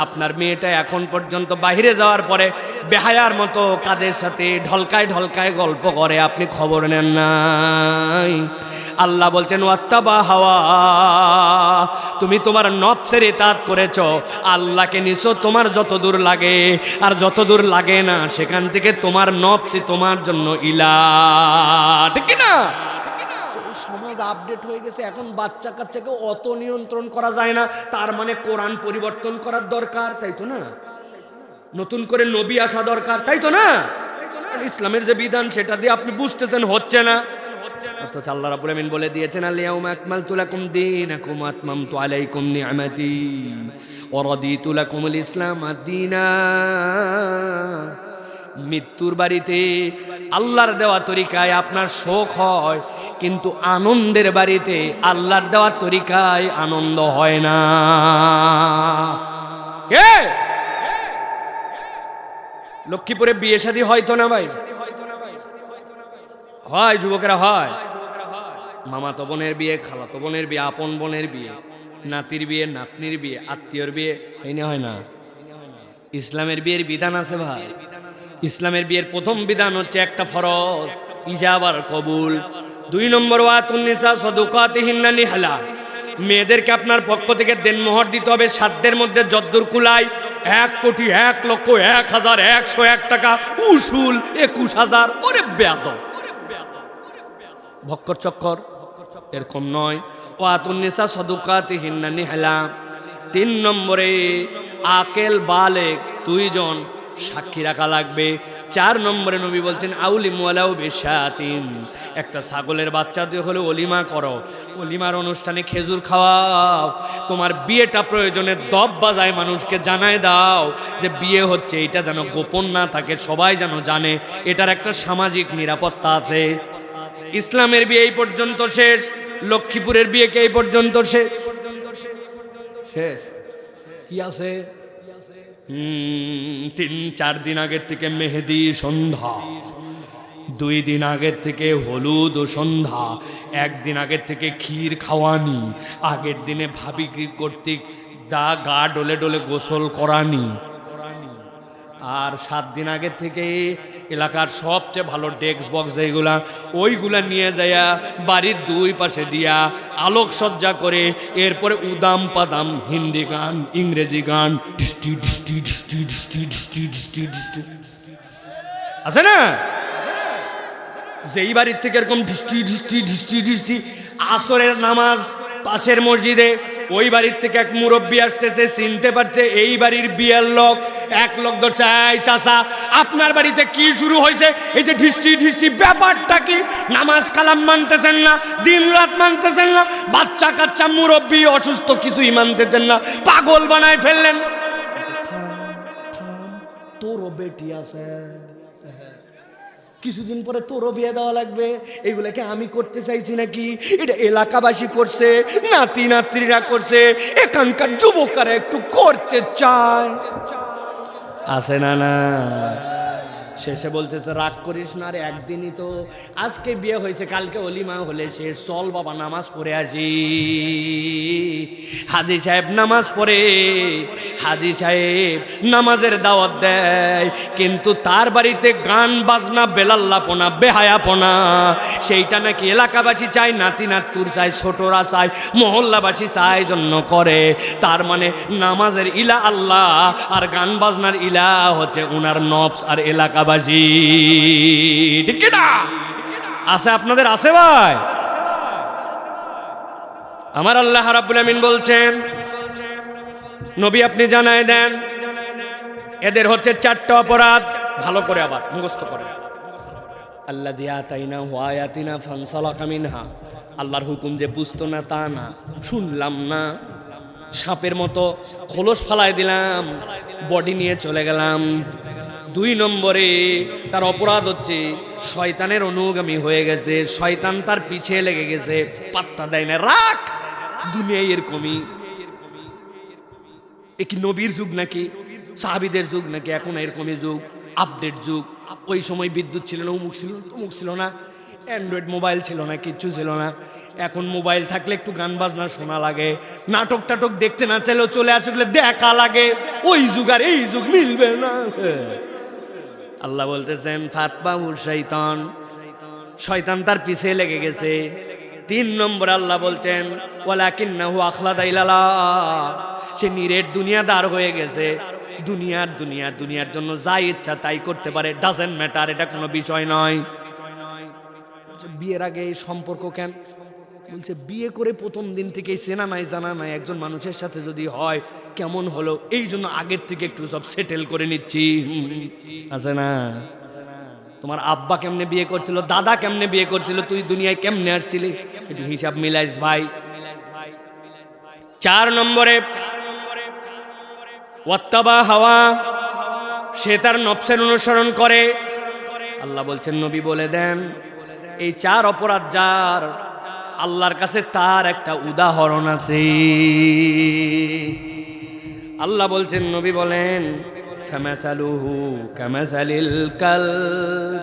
আপনার মেয়েটা এখন পর্যন্ত বাইরে যাওয়ার পরে বেহায়ার মতো কাদের সাথে ঢলকায় ঢলকায় গল্প করে, আপনি খবর নেন নাই। আল্লাহ বলছেন ওয়াত্তাবা হাওয়া, তুমি তোমার নফসের ইতাআত করেছো, আল্লাহকে নিছো তোমার যত দূর লাগে, আর যত দূর লাগে না সেখান থেকে তোমার নফসই তোমার জন্য ইলাহ, ঠিক না? সমাজ আপডেট হয়ে গেছে, এখন বাচ্চা কাচ্চাকে অত নিয়ন্ত্রণ করা যায় না, তার মানে কোরআন পরিবর্তন করার দরকার, তাই তো না? নতুন করে নবী আসা দরকার, তাই তো না? ইসলামের যে বিধান সেটা দিয়ে আপনি বুঝতেছেন হচ্ছে না, অথচ আল্লাহ রাব্বুল আমিন বলে দিয়েছেন আল-ইয়াউমা আকমালতু লাকুম দীনাকুম ওয়া আতমামতু আলাইকুম নি'মাতি ওয়া রাদিতু লাকুমুল ইসলাম দীনা। মৃত্যুর বাড়িতে আল্লাহর দেওয়া তরিকায় আপনার শোক হয়, কিন্তু আনন্দের বাড়িতে আল্লাহর দেওয়া তরিকায় আনন্দ হয় না। কে? লক্ষ্মীপুরে বিয়ে শাদী হয়তো না ভাই? হয়, যুবকেরা হয়। মামাতো বোনের বিয়ে, খালাতো বোনের বিয়ে, আপন বোনের বিয়ে, নাতির বিয়ে, নাতনির বিয়ে, আত্মীয়র বিয়ে হয় না? ইসলামের বিয়ের বিধান আছে ভাই। ইসলামের বিয়ের প্রথম বিধান হচ্ছে একটা ফরজ, ইজাব আর কবুল। 2 নম্বর ওয়াতুন নিসা সাদুকাতিহিন্না নিহলা, মেয়েদেরকে আপনার পক্ষ থেকে দেনমোহর দিতে হবে সাধ্যের মধ্যে যদ্দূর কুলায়। 1 কোটি 1 লক্ষ 1,000 101 টাকা উসুল 21,000। ওরে বেয়াদব, ভক্কর চক্কর, এরকম নয়। ওয়াতুন নিসা সাদুকাতিহিন্না নিহলা। 3 নম্বরে আকেল বালেগ 2 জন সাক্ষী রাখা লাগবে। 4 নম্বরে নবী বলছেন আউলিম ওয়ালাউ বিশাতিন, একটা ছাগলের বাচ্চা দিয়ে হলে অলিমা করো, অলিমার অনুষ্ঠানে খেজুর খাওয়াও। তোমার বিয়েটা প্রয়োজনে দব বাজায় মানুষকে জানায় দাও যে বিয়ে হচ্ছে, এটা যেন গোপন না থাকে, সবাই যেন জানে, এটার একটা সামাজিক নিরাপত্তা আছে। ইসলামের বিয়ে এই পর্যন্ত শেষ, লক্ষ্মীপুরের বিয়ে কে এই পর্যন্ত শেষ? কি আছে? 3-4 দিন আগের থেকে মেহেদি সন্ধ্যা, 2 দিন আগের থেকে হলুদ ও সন্ধ্যা, 1 দিন আগের থেকে ক্ষীর খাওয়ানি, আগের দিনে ভাবি কি কর্তৃক গা ডলে ডলে গোসল করানি, আর 7 দিন আগে থেকে এলাকার সবচেয়ে ভালো ডেস্ক বক্স যেগুলা ওইগুলা নিয়ে যাইয়া বাড়ির 2 পাশে দিয়া আলোকসজ্জা করে এরপরে উদাম পাদাম হিন্দি গান ইংরেজি গান আছে না, যেই বাড়ির থেকে এরকম ঢিষ্টি আসরের নামাজ পাশের মসজিদে, ওই বাড়ির থেকে এক মুরব্বী আসতেছে, চিনতে পারছে এই বাড়ির বিয়ের লোক। এক লোক ধরছে, এই চাচা আপনার বাড়িতে কি শুরু হয়েছে? এই যে ঢিষ্টি ব্যাপারটা কি? নামাজ কালাম মানতেছেন না, দিন রাত মানতেছেন না, বাচ্চা কাচ্চা মুরব্বী অসুস্থ কিছুই মানতেছেন না, পাগল বানায় ফেললেন। তোরও বেটি আছে, কিছুদিন পরে তোরও বিয়ে দেওয়া লাগবে। এগুলাকে আমি করতে চাইছি নাকি? এটা এলাকাবাসী করছে, নাতি নাতনিরা করছে, এখানকার যুবকরা একটু করতে চায়, আছে না? না, শেষে বলতেছে রাগ করিস না রে, একদিনই তো, আজকে বিয়ে হয়েছে, কালকে অলিমা হলে শেষ, চল বাবা নামাজ পড়ে আসি। হাজি সাহেব নামাজ পড়ে, হাজি সাহেব নামাজের দাওয়াত দেয়, কিন্তু তার বাড়িতে গান বাজনা বেলাল্লাপনা বেহায়াপনা সেইটা নাকি এলাকাবাসী চায়, নাতি নাত্তুর চায়, ছোটরা চায়, মহল্লাবাসী চায়, জন্য করে। তার মানে নামাজের ইলা আল্লাহ আর গান বাজনার ইলা হচ্ছে উনার নফস আর এলাকাবাসী। ঠিক না? আছে আপনাদের, আছে ভাই? আমার আল্লাহ রাব্বুল আমিন বলছেন, নবী আপনি জানায় দেন এদের হচ্ছে 4টা অপরাধ। ভালো করে আবার মুখস্থ করেন। আল্লাযী আতাইনাহু আয়াতিনা ফানসালাকা মিনহা, আল্লাহর হুকুম যে বুঝতো না তা না, শুনলাম না, সাপের মতো খোলস ফালাই দিলাম, বডি নিয়ে চলে গেলাম। 2 নম্বরে তার অপরাধ হচ্ছে শয়তানের অনুগামী হয়ে গেছে, শয়তান তার পিছে লেগে গেছে, পাত্তা দেয় না। রাখ, দুনিয়ায় এরকমই। এ কি নবীর যুগ নাকি, সাহাবীদের যুগ নাকি? এখন এরকমই যুগ, আপডেট যুগ। ওই সময় বিদ্যুৎ ছিল না, অমুক ছিল না, তমুক ছিল না, অ্যান্ড্রয়েড মোবাইল ছিল না, কিচ্ছু ছিল না। এখন মোবাইল থাকলে একটু গান বাজনা শোনা লাগে, নাটক টাটক দেখতে না চাইলেও চলে আসলে দেখা লাগে। ওই যুগ আর এই যুগ মিলবে না। আল্লাহ বলতেছেন ফাতবাহু শয়তান, শয়তান তার পিছে লেগে গেছে। 3 নম্বর আল্লাহ বলছেন ওয়ালাকিন্নাহু আখলাদা ইলাল্লাহ, সে নিরেট দুনিয়াদার হয়ে গেছে। দুনিয়ার জন্য যা ইচ্ছা তাই করতে পারে, ডাজেন্ট ম্যাটার, এটা কোনো বিষয় নয়। বিয়ের আগে এই সম্পর্ক কেন? বলছে বিয়ে করে প্রথম দিন থেকেই চেনা নাই জানা নাই একজন মানুষের সাথে যদি হয় কেমন হলো, এই জন্য আগের থেকে একটু সব সেটেল করে নিচ্ছি, আছে না? তোমার আব্বা কেমনে বিয়ে করছিল, দাদা কেমনে বিয়ে করছিল, তুই দুনিয়ায় কেমনে আসছিলি, একটু হিসাব মিলাইস ভাই। 4 নম্বরে ওয়াত্তাবা হাওয়া, সে তার নফসের অনুসরণ করে। আল্লাহ বলছেন নবী বলে দেন এই 4 অপরাধ যার, আল্লাহর কাছে তার একটা উদাহরণ আছে। আল্লাহ বলছেন, নবী বলেন ফামাসালুহু কামাসালিল কালব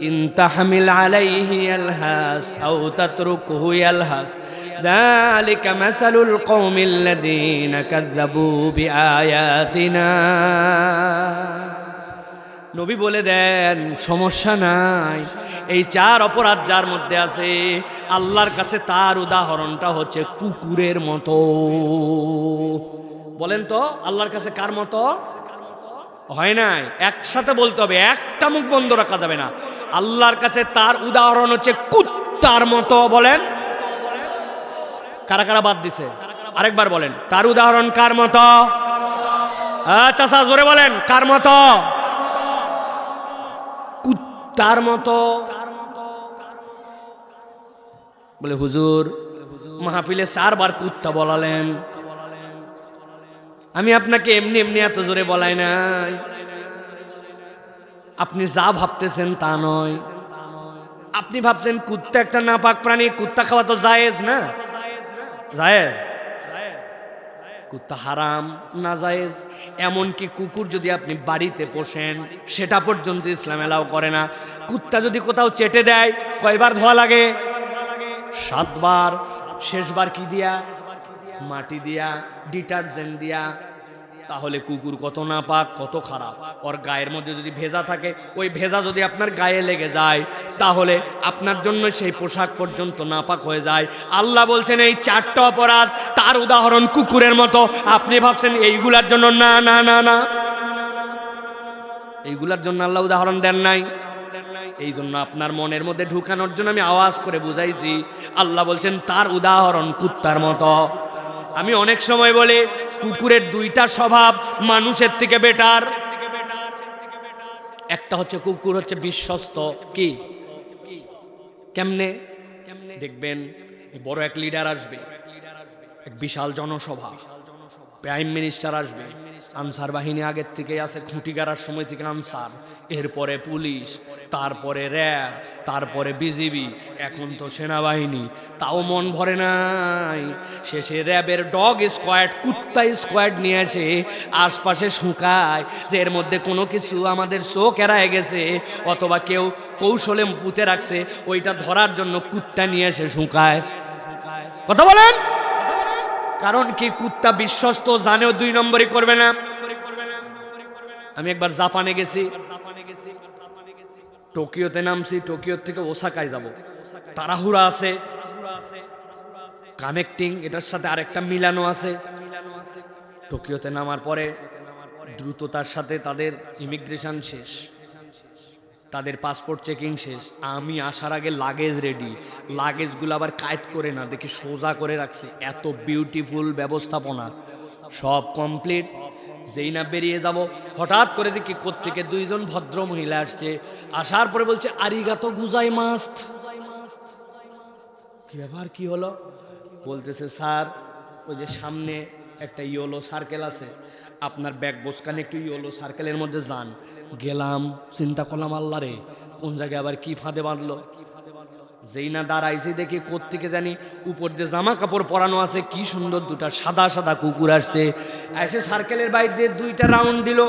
ইন তাহমিল আলাইহি ইয়ালহাস আও তাতরুকুহু ইয়ালহাস যালিকা মাসালুল কওমিল্লাযীনা কাযযাবু বিআয়াতিনা। নবী বলে দেন সমস্যা নাই, এই 4 অপরাধ যার মধ্যে আছে আল্লাহর কাছে তার উদাহরণটা হচ্ছে কুকুরের মতো। বলেন তো আল্লাহর কাছে কার মতো? হয় নাই, একসাথে বলতে হবে, একটা মুখ বন্ধ রাখা যাবে না। আল্লাহর কাছে তার উদাহরণ হচ্ছে কুত্তার মতো। বলেন কারা কারা বাদ দিছে? আরেকবার বলেন, তার উদাহরণ কার মতো? আচ্ছা জোরে বলেন, কার মতো? কুত্তার মতো। বলে হুজুর মাহফিলে 4 বার কুত্তা বলালেন, আমি আপনাকে এমনি এমনি এত জোরে বলাই নাই, আপনি যা ভাবতেছেন তা নয়। আপনি ভাবছেন কুত্তা একটা নাপাক প্রাণী, কুত্তা খাওয়া তো জায়েজ না? জায়েজ? কুত্তা হারাম না জায়েজ? এমনকি কুকুর যদি আপনি বাড়িতে পোষেন সেটা পর্যন্ত ইসলাম এলাও করে না। কুত্তা যদি কোথাও চেটে দেয় কয়বার ধোয়া লাগে? 7 বার। শেষবার কি দিয়া? মাটি দিয়া, ডিটারজেন্ট দিয়া। তাহলে কুকুর কত নাপাক, কত খারাপ। ওর গায়ের মধ্যে যদি ভেজা থাকে, ওই ভেজা যদি আপনার গায়ে লেগে যায়, তাহলে আপনার জন্য সেই পোশাক পর্যন্ত নাপাক হয়ে যায়। আল্লাহ বলছেন এই 4টা অপরাধ, তার উদাহরণ কুকুরের মতো। আপনি ভাবছেন এইগুলার জন্য? না না না না, এইগুলার জন্য আল্লাহ উদাহরণ দেন নাই। এই জন্য আপনার মনের মধ্যে ঢুকানোর জন্য আমি আওয়াজ করে বুঝাইছি। আল্লাহ বলছেন তার উদাহরণ কুত্তার মতো। আমি অনেক সময় বলি কুকুরের 2টা স্বভাব মানুষের থেকে বেটার। একটা হচ্ছে কুকুর হচ্ছে বিশ্বস্ত। কি কেমনে দেখবেন, বড় এক লিডার আসবে, এক বিশাল জনসভা, প্রাইম মিনিস্টার আসবে, আনসার বাহিনী আগের থেকে আছে, খুঁটি গাড়ার সময় থেকে আনসার, এরপরে পুলিশ, তারপরে র্যাব, তারপরে বিজিবি, এখন তো সেনাবাহিনী। তাও মন ভরে নাই, শেষে র্যাবের ডগ স্কোয়াড, কুত্তা স্কোয়াড নিয়ে আসে, আশপাশে শুকায় যে এর মধ্যে কোনো কিছু আমাদের চোখ এড়ায় গেছে, অথবা কেউ কৌশলে পুঁতে রাখছে, ওইটা ধরার জন্য কুত্তা নিয়ে এসে শুকায়। কথা বলেন। কারণ কি? কুত্তা বিশ্বস্ত, জানেও 2 নম্বরই করবে না। আমি একবার জাপানে গেছি, টোকিওতে নামছি, টোকিও থেকে ওসাকায় যাব, তাড়াহুড়া আছে, কানেক্টিং এটার সাথে আরেকটা মিলানো আছে। টোকিওতে নামার পরে দ্রুততার সাথে তাদের ইমিগ্রেশন শেষ, তাদের পাসপোর্ট চেকিং শেষ। আমি আসার আগে লাগেজ রেডি, লাগেজগুলো আবার কায়েদ করে না, দেখি সোজা করে রাখছে। এত বিউটিফুল ব্যবস্থাপনা, সব কমপ্লিট। যেই না বেরিয়ে যাব, হঠাৎ করে দেখি কোত্থেকে 2 জন ভদ্র মহিলা আসছে। আসার পরে বলছে আরিগাতো গুজাইমাস্ত। কি ব্যাপার, কি হলো? বলতেছে স্যার, ওই যে সামনে একটা ইয়েলো সার্কেল আছে, আপনার ব্যাগ বোসকানে একটু ইয়েলো সার্কেলের মধ্যে যান। গেলাম, চিন্তা করলাম আল্লাহ রে, কোন জায়গায় আবার কি ফাঁদে বাঁধলো। যেই না দাঁড়াইছি দেখি কোত্থেকে জানি উপর দিয়ে জামা কাপড় পরানো আছে, কি সুন্দর 2টা সাদা সাদা কুকুর আসছে, এসে সার্কেলের বাইরে দিয়ে 2টা রাউন্ড দিল।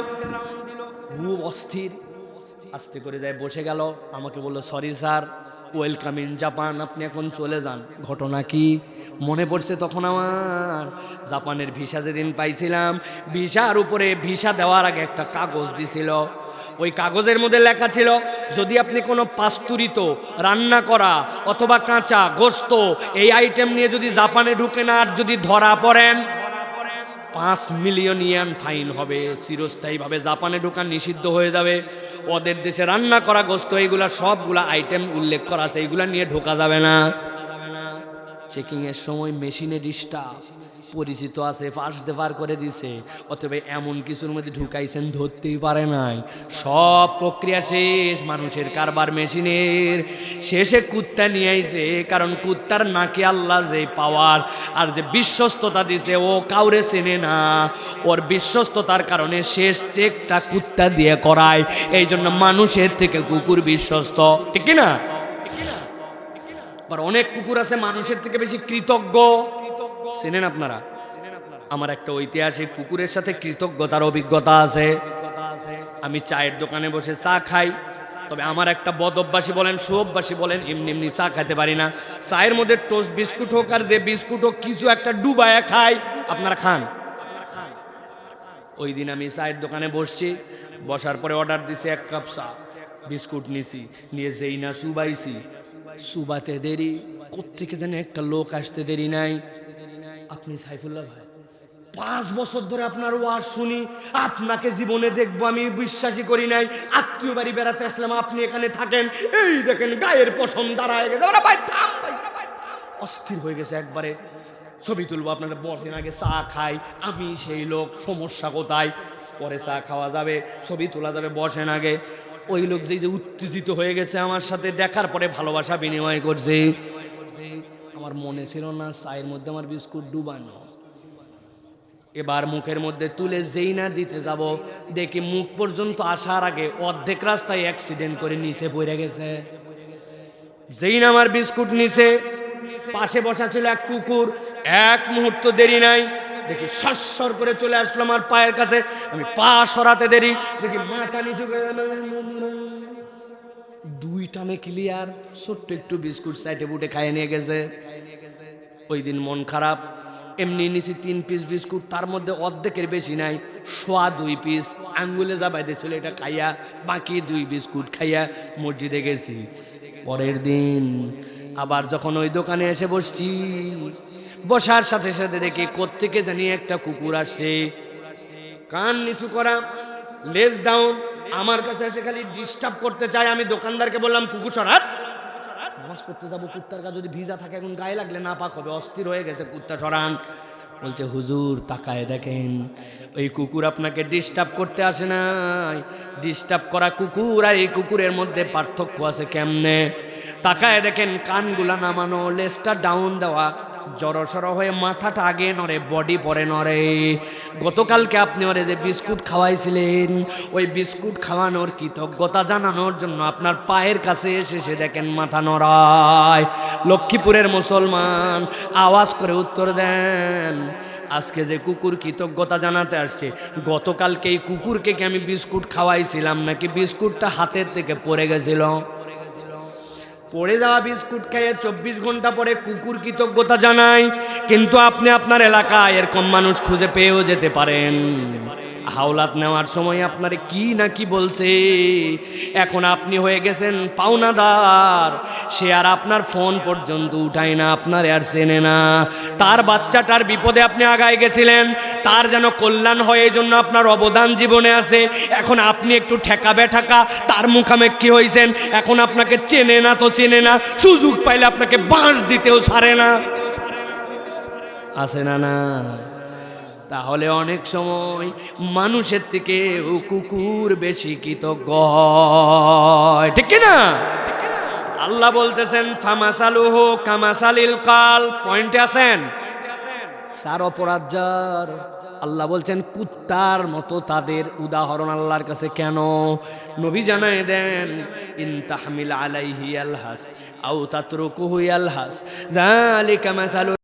খুব অস্থির, আস্তে করে যায় বসে গেল। আমাকে বললো sorry sir, welcome in Japan, আপনি এখন চলে যান। ঘটনা কি মনে পড়ছে তখন আমার, জাপানের ভিসা যেদিন পাইছিলাম, ভিসার উপরে ভিসা দেওয়ার আগে একটা কাগজ দিছিল। ওই কাগজের মধ্যে লেখা ছিল যদি আপনি কোনো পাস্তুরিত রান্না করা অথবা কাঁচা গোস্ত এই আইটেম নিয়ে যদি জাপানে ঢুকেন আর যদি ধরা পড়েন, 5 মিলিয়ন ইয়েন ফাইন হবে, চিরস্থায়ীভাবে জাপানে ঢোকা নিষিদ্ধ হয়ে যাবে। ওদের দেশে রান্না করা গোস্ত এইগুলা সবগুলা আইটেম উল্লেখ করা আছে, এইগুলা নিয়ে ঢোকা যাবে না। চেকিং এর সময় মেশিনে ডিস্টার্ব, পরিচিত আছে, ফার্স্ট পার করে দিছে, অতএব এমন কিছুর মধ্যে ঢুকাইছেন ধরতেই পারে নাই। সব প্রক্রিয়া শেষ, মানুষের কারবার মেশিনের। শেষে কুত্তা নিয়ে আইছে, কারণ কুত্তার নাকি আল্লাহ যে পাওয়ার আর যে বিশ্বস্ততা দিছে ও কাউরে চেনে না। ওর বিশ্বস্ততার কারণে শেষ চেকটা কুত্তা দিয়ে করায়। এই জন্য মানুষের থেকে কুকুর বিশ্বস্ত, ঠিক কিনা? আবার অনেক কুকুর আছে মানুষের থেকে বেশি কৃতজ্ঞ, চেনেন আপনারা? আমার একটা ঐতিহাসিক কুকুরের সাথে কৃতজ্ঞতার অভিজ্ঞতা আছে। আমি চায়ের দোকানে বসে চা খাই, তবে আমার একটা বদ অভ্যাসী বলেন সুঅভ্যাসী বলেন, এমনি এমনি চা খাইতে পারি না। চায়ের মধ্যে টোস্ট বিস্কুট হোক আর যে বিস্কুট হোক কিছু একটা ডুবায়া খাই। আপনারা খান? ওই দিন আমি চায়ের দোকানে বসছি, বসার পরে অর্ডার দিছি 1 কাপ চা, বিস্কুট নিছি, নিয়ে যেই না চুবাইছি, চুবাতে দেরি, কোত্থেকে যেন একটা লোক আসতে দেরি নাই। আপনি সাইফুল্লাহ ভাই, 5 বছর ধরে আপনার ওয়াজ শুনি, আপনাকে জীবনে দেখবো আমি বিশ্বাসই করি নাই। আত্মীয় বাড়ি বেড়াতে আসলাম, আপনি এখানে থাকেন, এই দেখেন গায়ের পশম দাঁড়ায় গেছে। ওরা ভাই থাম, অস্থির হয়ে গেছে একবারে। ছবি তুলবো, আপনারা বসেন, আগে চা খাই। আমি সেই লোক, সমস্যা কোথায়? পরে চা খাওয়া যাবে, ছবি তোলা যাবে, বসেন আগে। ওই লোক যে উত্তেজিত হয়ে গেছে আমার সাথে, দেখার পরে ভালোবাসা বিনিময় করছে। আমার মনে ছিল না চায়ের মধ্যে আমার বিস্কুট ডুবানো। এবার মুখের মধ্যে তুলে যেই না দিতে যাব, দেখি মুখ পর্যন্ত আসার আগে অর্ধেক রাস্তায় অ্যাক্সিডেন্ট করে নিচে পড়ে গেছে। যেই না আমার বিস্কুট নিচে, পাশে বসা ছিল এক কুকুর, এক মুহূর্ত দেরি নাই, দেখি সর করে চলে আসলো আমার পায়ের কাছে। আমি পা সরাতে দেরি, দেখি মাথা নিচু করে 2 টানে ক্লিয়ার। ছোট্ট একটু বিস্কুট সাইডে বুটে খাইয়ে নিয়ে গেছে। ওই দিন মন খারাপ, এমনি নিছি 3 পিস বিস্কুট, তার মধ্যে অর্ধেকের বেশি নাই, সোয়া 2 পিস আঙ্গুলে যাবাই দিয়েছিল, এটা খাইয়া বাকি 2 বিস্কুট খাইয়া মসজিদে গেছি। পরের দিন আবার যখন ওই দোকানে এসে বসছি, বসার সাথে সাথে দেখি কোত্থেকে জানি একটা কুকুর আসছে, কান নিচু করা, লেজ ডাউন, আমার কাছে এসে খালি ডিস্টার্ব করতে চায়। আমি দোকানদারকে বললাম, কুকুর সরাত, নামাজ পড়তে যাবো, কুত্তার গা যদি ভিজা থাকে এখন গায়ে লাগলে না পাক হবে, অস্থির হয়ে গেছে, কুত্তা সরান। বলছে, হুজুর তাকায় দেখেন, ওই কুকুর আপনাকে ডিস্টার্ব করতে আসে নাই, ডিস্টার্ব করা কুকুর আর এই কুকুরের মধ্যে পার্থক্য আছে কেমনে? তাকায় দেখেন, কানগুলা নামানো, লেজটা ডাউন দেওয়া, জড়সড় হয়ে মাথাটা আগে নড়ে, বডি পরে নড়ে। গতকালকে আপনি ওরে যে বিস্কুট খাওয়াইছিলেন, ওই বিস্কুট খাওয়ানোর কৃতজ্ঞতা জানানোর জন্য আপনার পায়ের কাছে এসে সে দেখেন মাথা নড়ায়। লক্ষ্মীপুরের মুসলমান আওয়াজ করে উত্তর দেন, আজকে যে কুকুর কৃতজ্ঞতা জানাতে আসছে, গতকালকে এই কুকুরকে কি আমি বিস্কুট খাওয়াইছিলাম নাকি বিস্কুটটা হাতের থেকে পড়ে গেছিল? পড়ে যাওয়া বিস্কুট খেয়ে 24 ঘন্টা পরে কুকুর কৃতজ্ঞতা জানায়, কিন্তু আপনি আপনার এলাকায় এরকম মানুষ খুঁজে পেয়েও যেতে পারেন। হাওলাত নেওয়ার সময় আপনারে কি না কি বলছে, এখন আপনি হয়ে গেছেন পাওনাদার, সে আর আপনার ফোন পর্যন্ত উঠায় না, আপনার আর চেনে না। তার বাচ্চাটার বিপদে আপনি আগায় গেছিলেন, তার যেন কল্যাণ হয় এই জন্য আপনার অবদান জীবনে আছে। এখন আপনি একটু ঠেকা বেঠাকা তার মুখামেক্ষি হয়েছেন, এখন আপনাকে চেনে না তো চেনে না, সুযোগ পাইলে আপনাকে বাঁশ দিতেও ছাড়ে না, আছে না? না, তাহলে অনেক সময় মানুষের থেকে কুকুর বেশি কৃতজ্ঞ হয়, ঠিক না? আল্লাহ বলতেছেন, ফামাসালুহু কামাসালিল কাল, পয়েন্টে আছেন? সার অপরাধ যার, আল্লাহ বলছেন কুত্তার মতো তাদের উদাহরণ আল্লাহর কাছে কেন? নবী জানায় দেন, ইন তাহমিল আলাইহি আলহাস আও তাতরুকুহু আলহাস যালিকা মাসালু